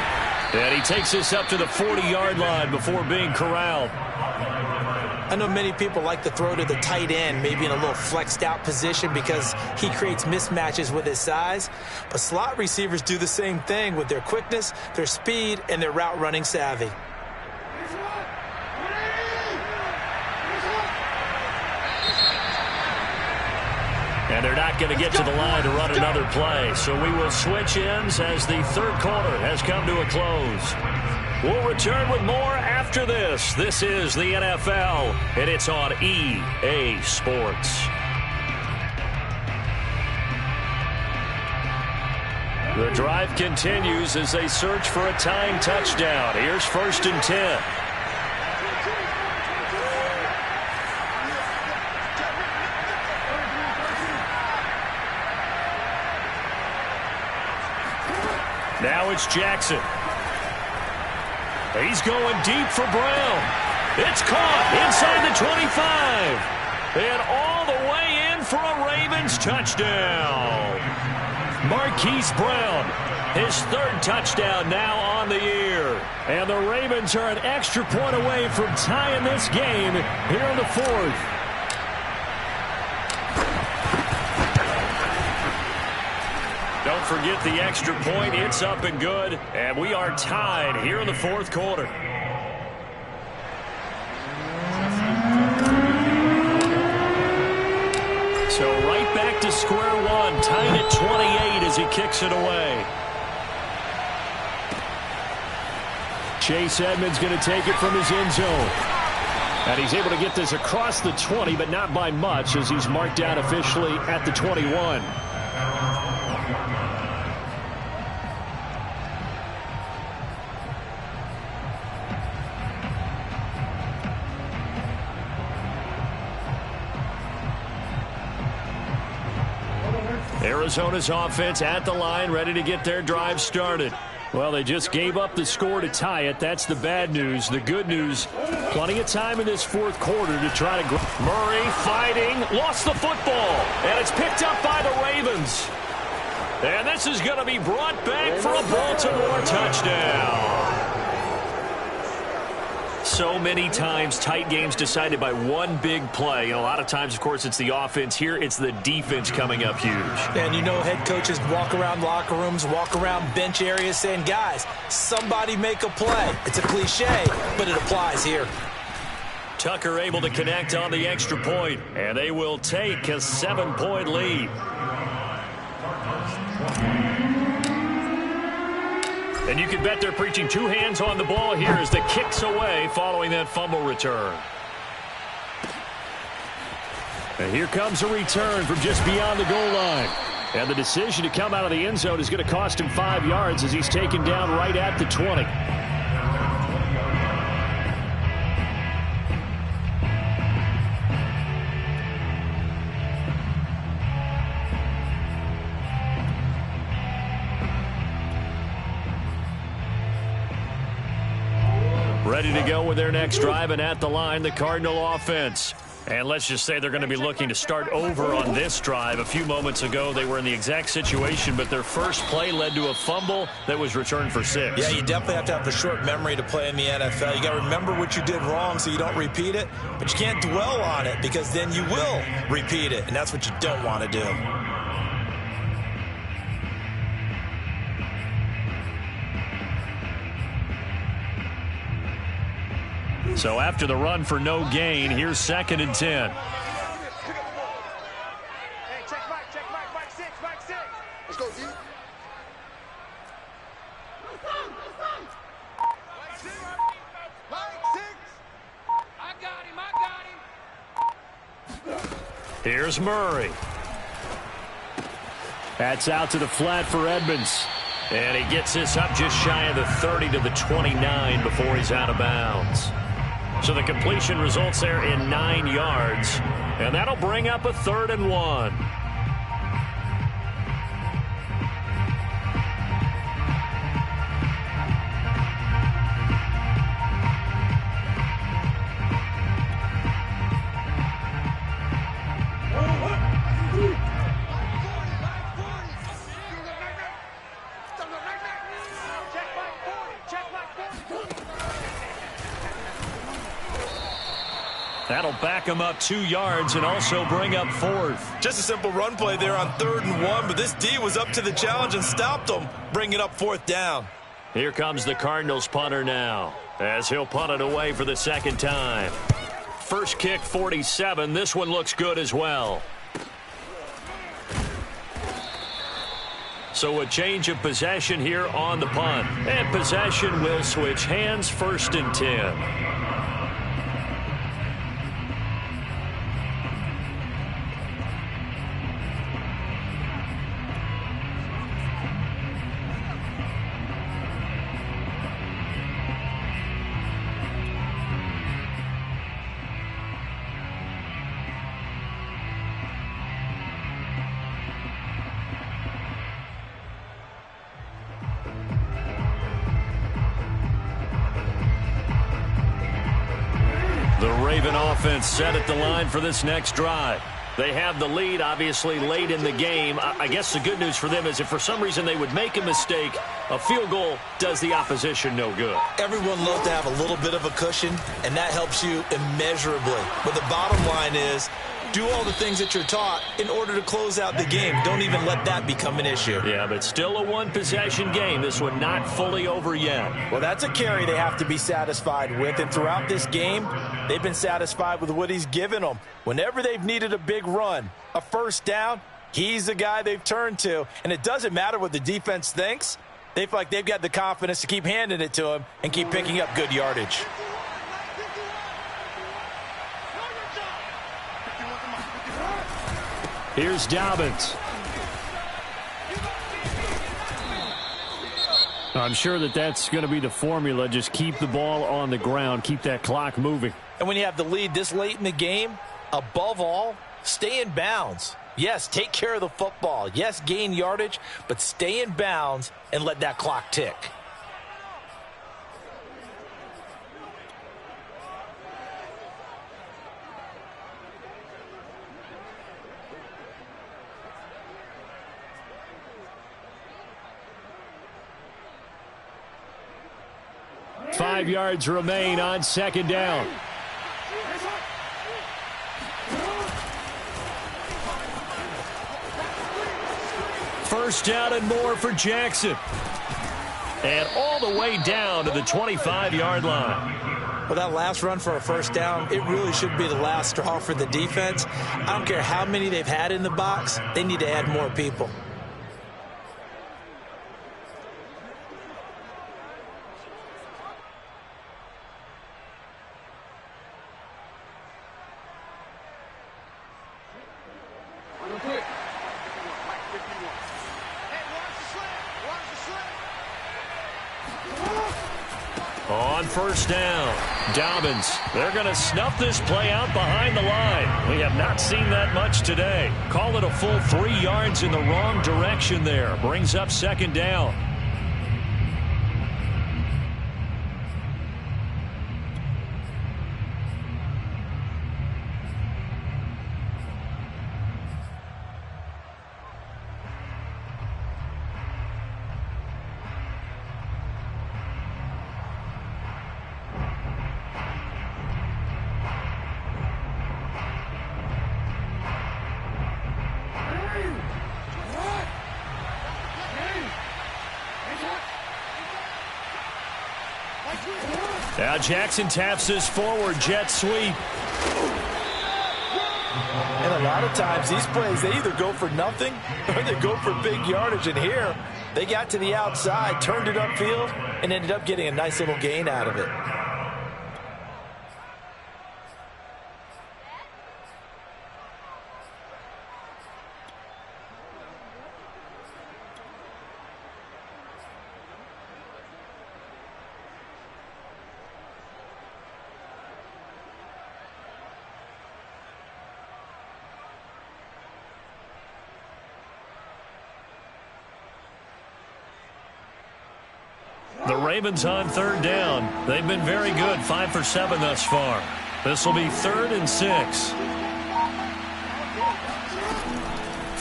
And he takes this up to the 40-yard line before being corralled. I know many people like to throw to the tight end, maybe in a little flexed out position because he creates mismatches with his size. But slot receivers do the same thing with their quickness, their speed, and their route running savvy. And they're not going to get to the line to run another play. So we will switch ends as the third quarter has come to a close. We'll return with more after this. This is the NFL, and it's on EA Sports. The drive continues as they search for a tying touchdown. Here's 1st and 10. Now it's Jackson. He's going deep for Brown. It's caught inside the 25. And all the way in for a Ravens touchdown. Marquise Brown, his 3rd touchdown now on the year. And the Ravens are an extra point away from tying this game here in the 4th. Don't forget the extra point. It's up and good. And we are tied here in the 4th quarter. So right back to square one. Tied at 28 as he kicks it away. Chase Edmonds going to take it from his end zone. And he's able to get this across the 20, but not by much as he's marked down officially at the 21. Arizona's offense at the line, ready to get their drive started. Well, they just gave up the score to tie it. That's the bad news. The good news, plenty of time in this fourth quarter to try to... Murray fighting, lost the football, and it's picked up by the Ravens. And this is going to be brought back for a Baltimore touchdown. So many times, tight games decided by one big play. And a lot of times, of course, it's the offense. Here, it's the defense coming up huge. And you know head coaches walk around locker rooms, walk around bench areas saying, guys, somebody make a play. It's a cliche, but it applies here. Tucker able to connect on the extra point, and they will take a 7-point lead. And you can bet they're preaching two hands on the ball here as the kick's away following that fumble return. And here comes a return from just beyond the goal line. And the decision to come out of the end zone is going to cost him 5 yards as he's taken down right at the 20. Ready to go with their next drive, and at the line, the Cardinal offense. And let's just say they're going to be looking to start over on this drive. A few moments ago, they were in the exact situation, but their first play led to a fumble that was returned for 6. Yeah, you definitely have to have a short memory to play in the NFL. You got to remember what you did wrong so you don't repeat it, but you can't dwell on it because then you will repeat it, and that's what you don't want to do. So after the run for no gain, here's 2nd and 10. Hey, check Mike 6. Let's go, D. Mike 6. I got him. Here's Murray. That's out to the flat for Edmonds. And he gets this up just shy of the 30 to the 29 before he's out of bounds. So the completion results there in 9 yards. And that'll bring up a 3rd and 1. That'll back him up 2 yards and also bring up 4th. Just a simple run play there on 3rd and 1, but this D was up to the challenge and stopped him, bringing up 4th down. Here comes the Cardinals punter now, as he'll punt it away for the 2nd time. First kick, 47. This one looks good as well. So a change of possession here on the punt. And possession will switch hands, 1st and 10. The Raven offense set at the line for this next drive. They have the lead, obviously, late in the game. I guess the good news for them is if for some reason they would make a mistake, a field goal does the opposition no good. Everyone loves to have a little bit of a cushion, and that helps you immeasurably. But the bottom line is, do all the things that you're taught in order to close out the game. Don't even let that become an issue. Yeah, but still a one-possession game. This one not fully over yet. Well, that's a carry they have to be satisfied with. And throughout this game, they've been satisfied with what he's given them. Whenever they've needed a big run, a first down, he's the guy they've turned to. And it doesn't matter what the defense thinks. They feel like they've got the confidence to keep handing it to him and keep picking up good yardage. Here's Dobbins. I'm sure that's going to be the formula. Just keep the ball on the ground. Keep that clock moving. And when you have the lead this late in the game, above all, stay in bounds. Yes, take care of the football. Yes, gain yardage, but stay in bounds and let that clock tick. 5 yards remain on second down. First down and more for Jackson. And all the way down to the 25-yard line. Well, that last run for a first down, it really should be the last straw for the defense. I don't care how many they've had in the box. They need to add more people. On first down, Dobbins. They're going to snuff this play out behind the line. We have not seen that much today. Call it a full 3 yards in the wrong direction there. Brings up second down. Now Jackson taps this forward jet sweep. And a lot of times these plays, they either go for nothing or they go for big yardage. And here, they got to the outside, turned it upfield, and ended up getting a nice little gain out of it. The Ravens on third down. They've been very good, 5 for 7 thus far. This will be 3rd and 6.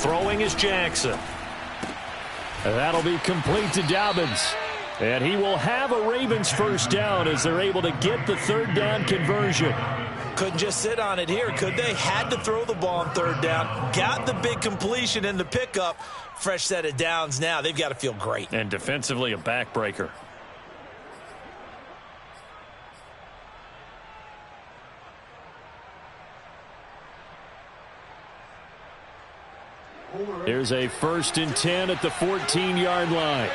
Throwing is Jackson. And that'll be complete to Dobbins. And he will have a Ravens first down as they're able to get the third down conversion. Couldn't just sit on it here, could they? Had to throw the ball on third down. Got the big completion in the pickup. Fresh set of downs now. They've got to feel great. And defensively, a backbreaker. Here's a 1st and 10 at the 14-yard line.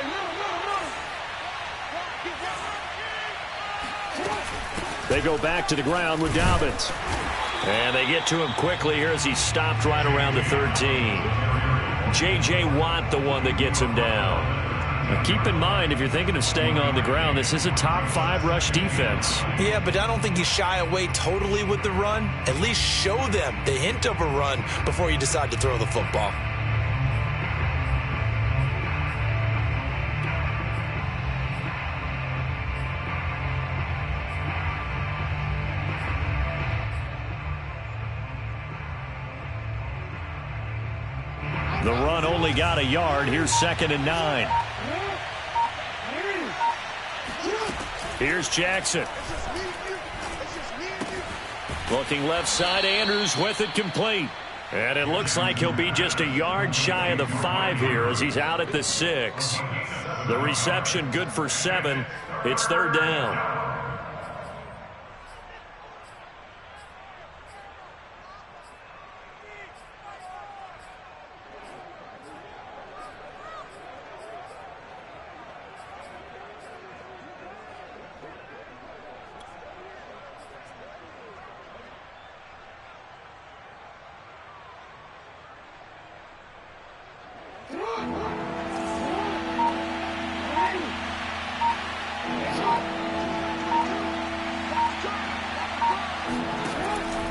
They go back to the ground with Dobbins. And they get to him quickly here as he stopped right around the 13. J.J. Watt, the one that gets him down. Now keep in mind, if you're thinking of staying on the ground, this is a top 5 rush defense. Yeah, but I don't think you shy away totally with the run. At least show them the hint of a run before you decide to throw the football. The run only got a yard. Here's 2nd and 9. Here's Jackson. Looking left side, Andrews with it complete. And it looks like he'll be just a yard shy of the 5 here as he's out at the 6. The reception good for 7. It's 3rd down.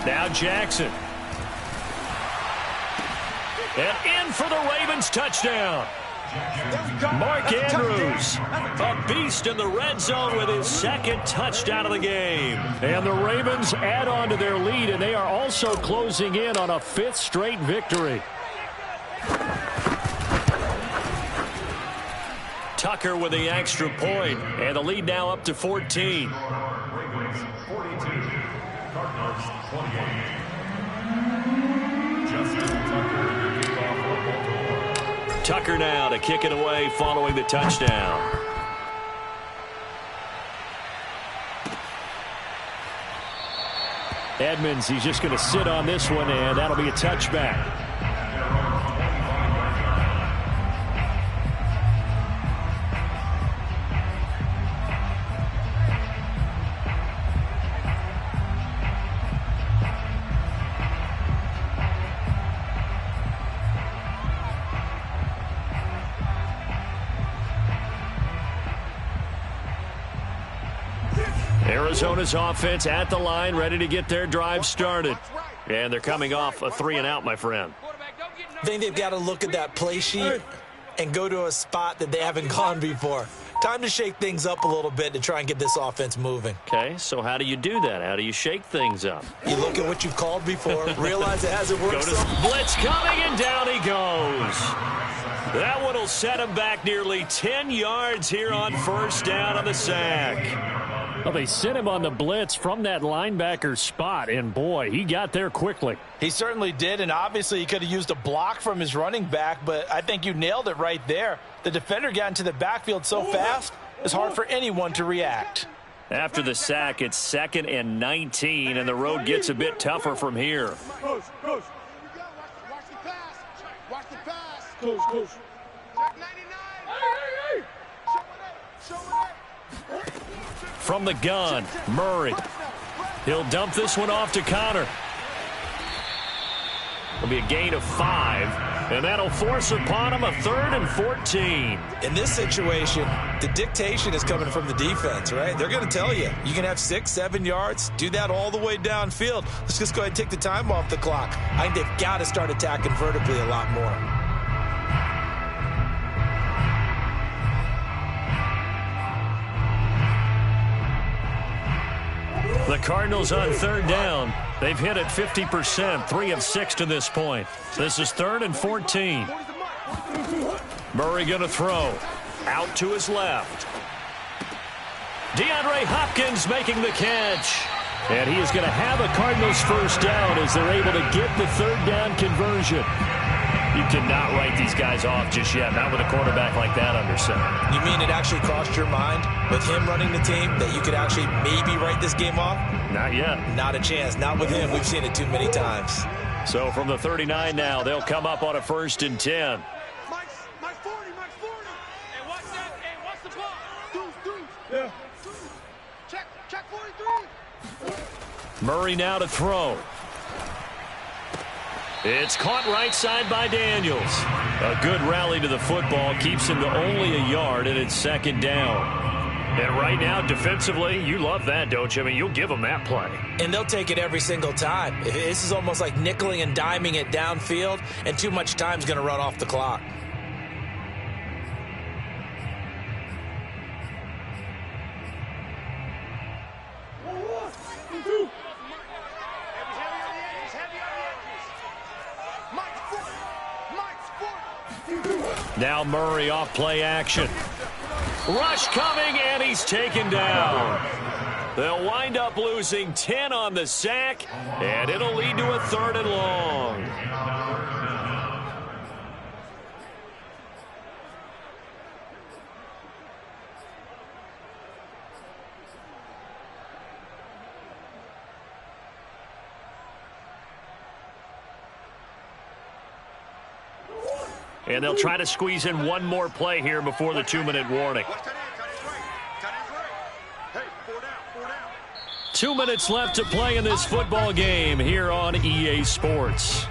Now Jackson. And in for the Ravens touchdown. Mark Andrews, a beast in the red zone with his 2nd touchdown of the game. And the Ravens add on to their lead, and they are also closing in on a 5th straight victory. Tucker with the extra point, and the lead now up to 14. Ravens 42, Cardinals 28. Justin Tucker, your kickoff for Baltimore. Tucker now to kick it away following the touchdown. Edmonds, he's just going to sit on this one, and that'll be a touchback. Arizona's offense at the line, ready to get their drive started. And they're coming off a 3-and-out, my friend. I think they've got to look at that play sheet and go to a spot that they haven't gone before. Time to shake things up a little bit to try and get this offense moving. Okay, so how do you do that? How do you shake things up? You look at what you've called before, realize it hasn't worked. Go to blitz coming, and down he goes. That one will set him back nearly 10 yards here on first down on the sack. Well, they sent him on the blitz from that linebacker spot, and boy, he got there quickly. He certainly did, and obviously he could have used a block from his running back, but I think you nailed it right there. The defender got into the backfield so fast, it's hard for anyone to react. After the sack, it's 2nd and 19, and the road gets a bit tougher from here. Watch the pass. Watch the pass. Check 99. Show it. From the gun, Murray. He'll dump this one off to Connor. It'll be a gain of 5, and that'll force upon him a 3rd and 14. In this situation, the dictation is coming from the defense, right? They're going to tell you, you can have 6, 7 yards, do that all the way downfield. Let's just go ahead and take the time off the clock. I think they've got to start attacking vertically a lot more. The Cardinals on 3rd down. They've hit it 50%, 3 of 6 to this point. This is 3rd and 14. Murray going to throw. Out to his left. DeAndre Hopkins making the catch. And he is going to have a Cardinals first down as they're able to get the 3rd down conversion. You cannot write these guys off just yet, not with a quarterback like that under center. You mean it actually crossed your mind with him running the team that you could actually maybe write this game off? Not yet. Not a chance. Not with him. We've seen it too many times. So from the 39 now, they'll come up on a 1st and 10. Mike 40. Hey, watch that. Hey, watch the ball. Deuce. Yeah. Check 43. Murray now to throw. It's caught right side by Daniels. A good rally to the football keeps him to only a yard, and it's 2nd down. And right now, defensively, you love that, don't you? I mean, you'll give them that play. And they'll take it every single time. This is almost like nickeling and diming it downfield, and too much time's going to run off the clock. Now Murray off play action. Rush coming, and he's taken down. They'll wind up losing 10 on the sack, and it'll lead to a 3rd and long. And they'll try to squeeze in one more play here before the 2-minute warning. 2 minutes left to play in this football game here on EA Sports.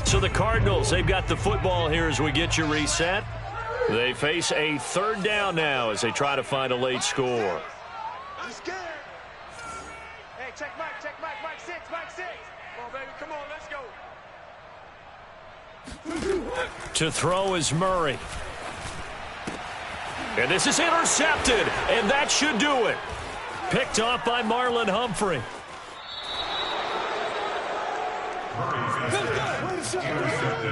So the Cardinals, they've got the football here as we get you reset. They face a 3rd down now as they try to find a late score. I'm scared. Hey, check Mike 6. Come on, baby, come on, let's go. To throw is Murray. And this is intercepted, and that should do it. Picked off by Marlon Humphrey.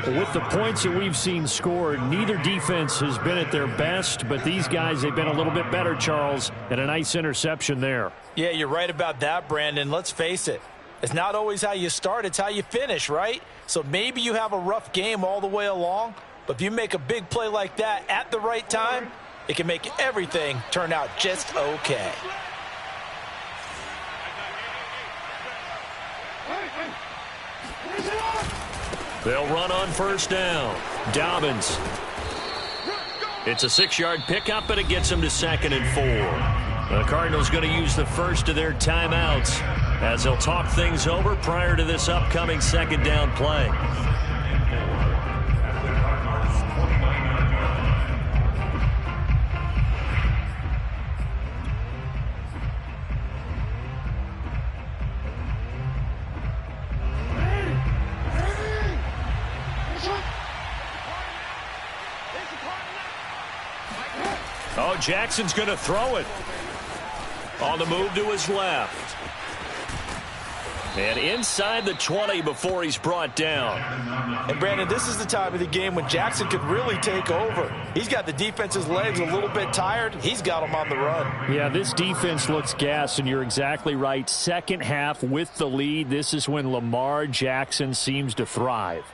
With the points that we've seen scored, neither defense has been at their best, but these guys, they've been a little bit better, Charles, and a nice interception there. Yeah, you're right about that, Brandon. Let's face it. It's not always how you start, it's how you finish, right? So maybe you have a rough game all the way along, but if you make a big play like that at the right time, it can make everything turn out just okay. They'll run on first down. Dobbins. It's a 6-yard pickup, but it gets them to 2nd and 4. The Cardinals going to use the first of their timeouts as they'll talk things over prior to this upcoming 2nd down play. Oh, Jackson's going to throw it. On the move to his left. And inside the 20 before he's brought down. And, Brandon, this is the time of the game when Jackson could really take over. He's got the defense's legs a little bit tired. He's got them on the run. Yeah, this defense looks gassed, and you're exactly right. Second half with the lead, this is when Lamar Jackson seems to thrive.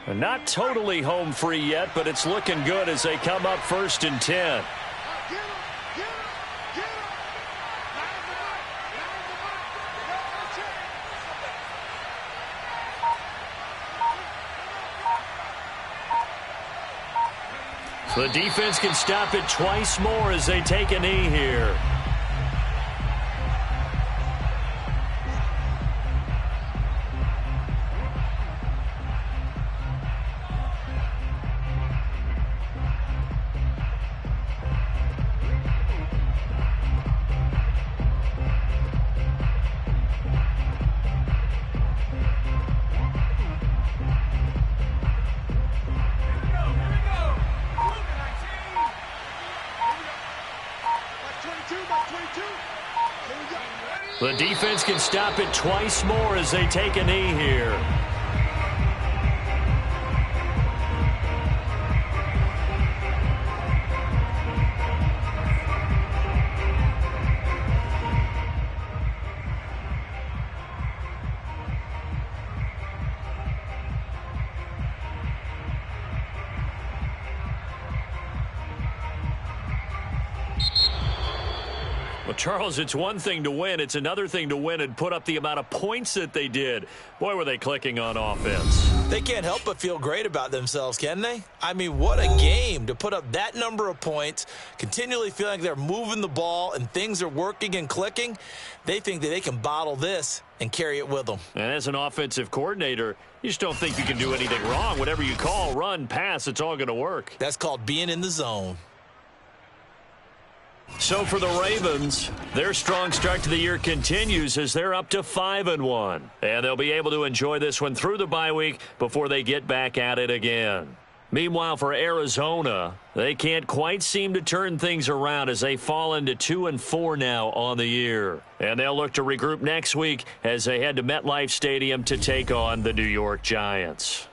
And not totally home free yet, but it's looking good as they come up 1st and 10. The defense can stop it twice more as they take a knee here. The defense can stop it twice more as they take a knee here. Well, Charles, it's one thing to win. It's another thing to win and put up the amount of points that they did. Boy, were they clicking on offense. They can't help but feel great about themselves, can they? I mean, what a game to put up that number of points, continually feeling like they're moving the ball and things are working and clicking. They think that they can bottle this and carry it with them. And as an offensive coordinator, you just don't think you can do anything wrong. Whatever you call, run, pass, it's all going to work. That's called being in the zone. So for the Ravens, their strong start to the year continues as they're up to 5-1. And they'll be able to enjoy this one through the bye week before they get back at it again. Meanwhile, for Arizona, they can't quite seem to turn things around as they fall into 2-4 now on the year. And they'll look to regroup next week as they head to MetLife Stadium to take on the New York Giants.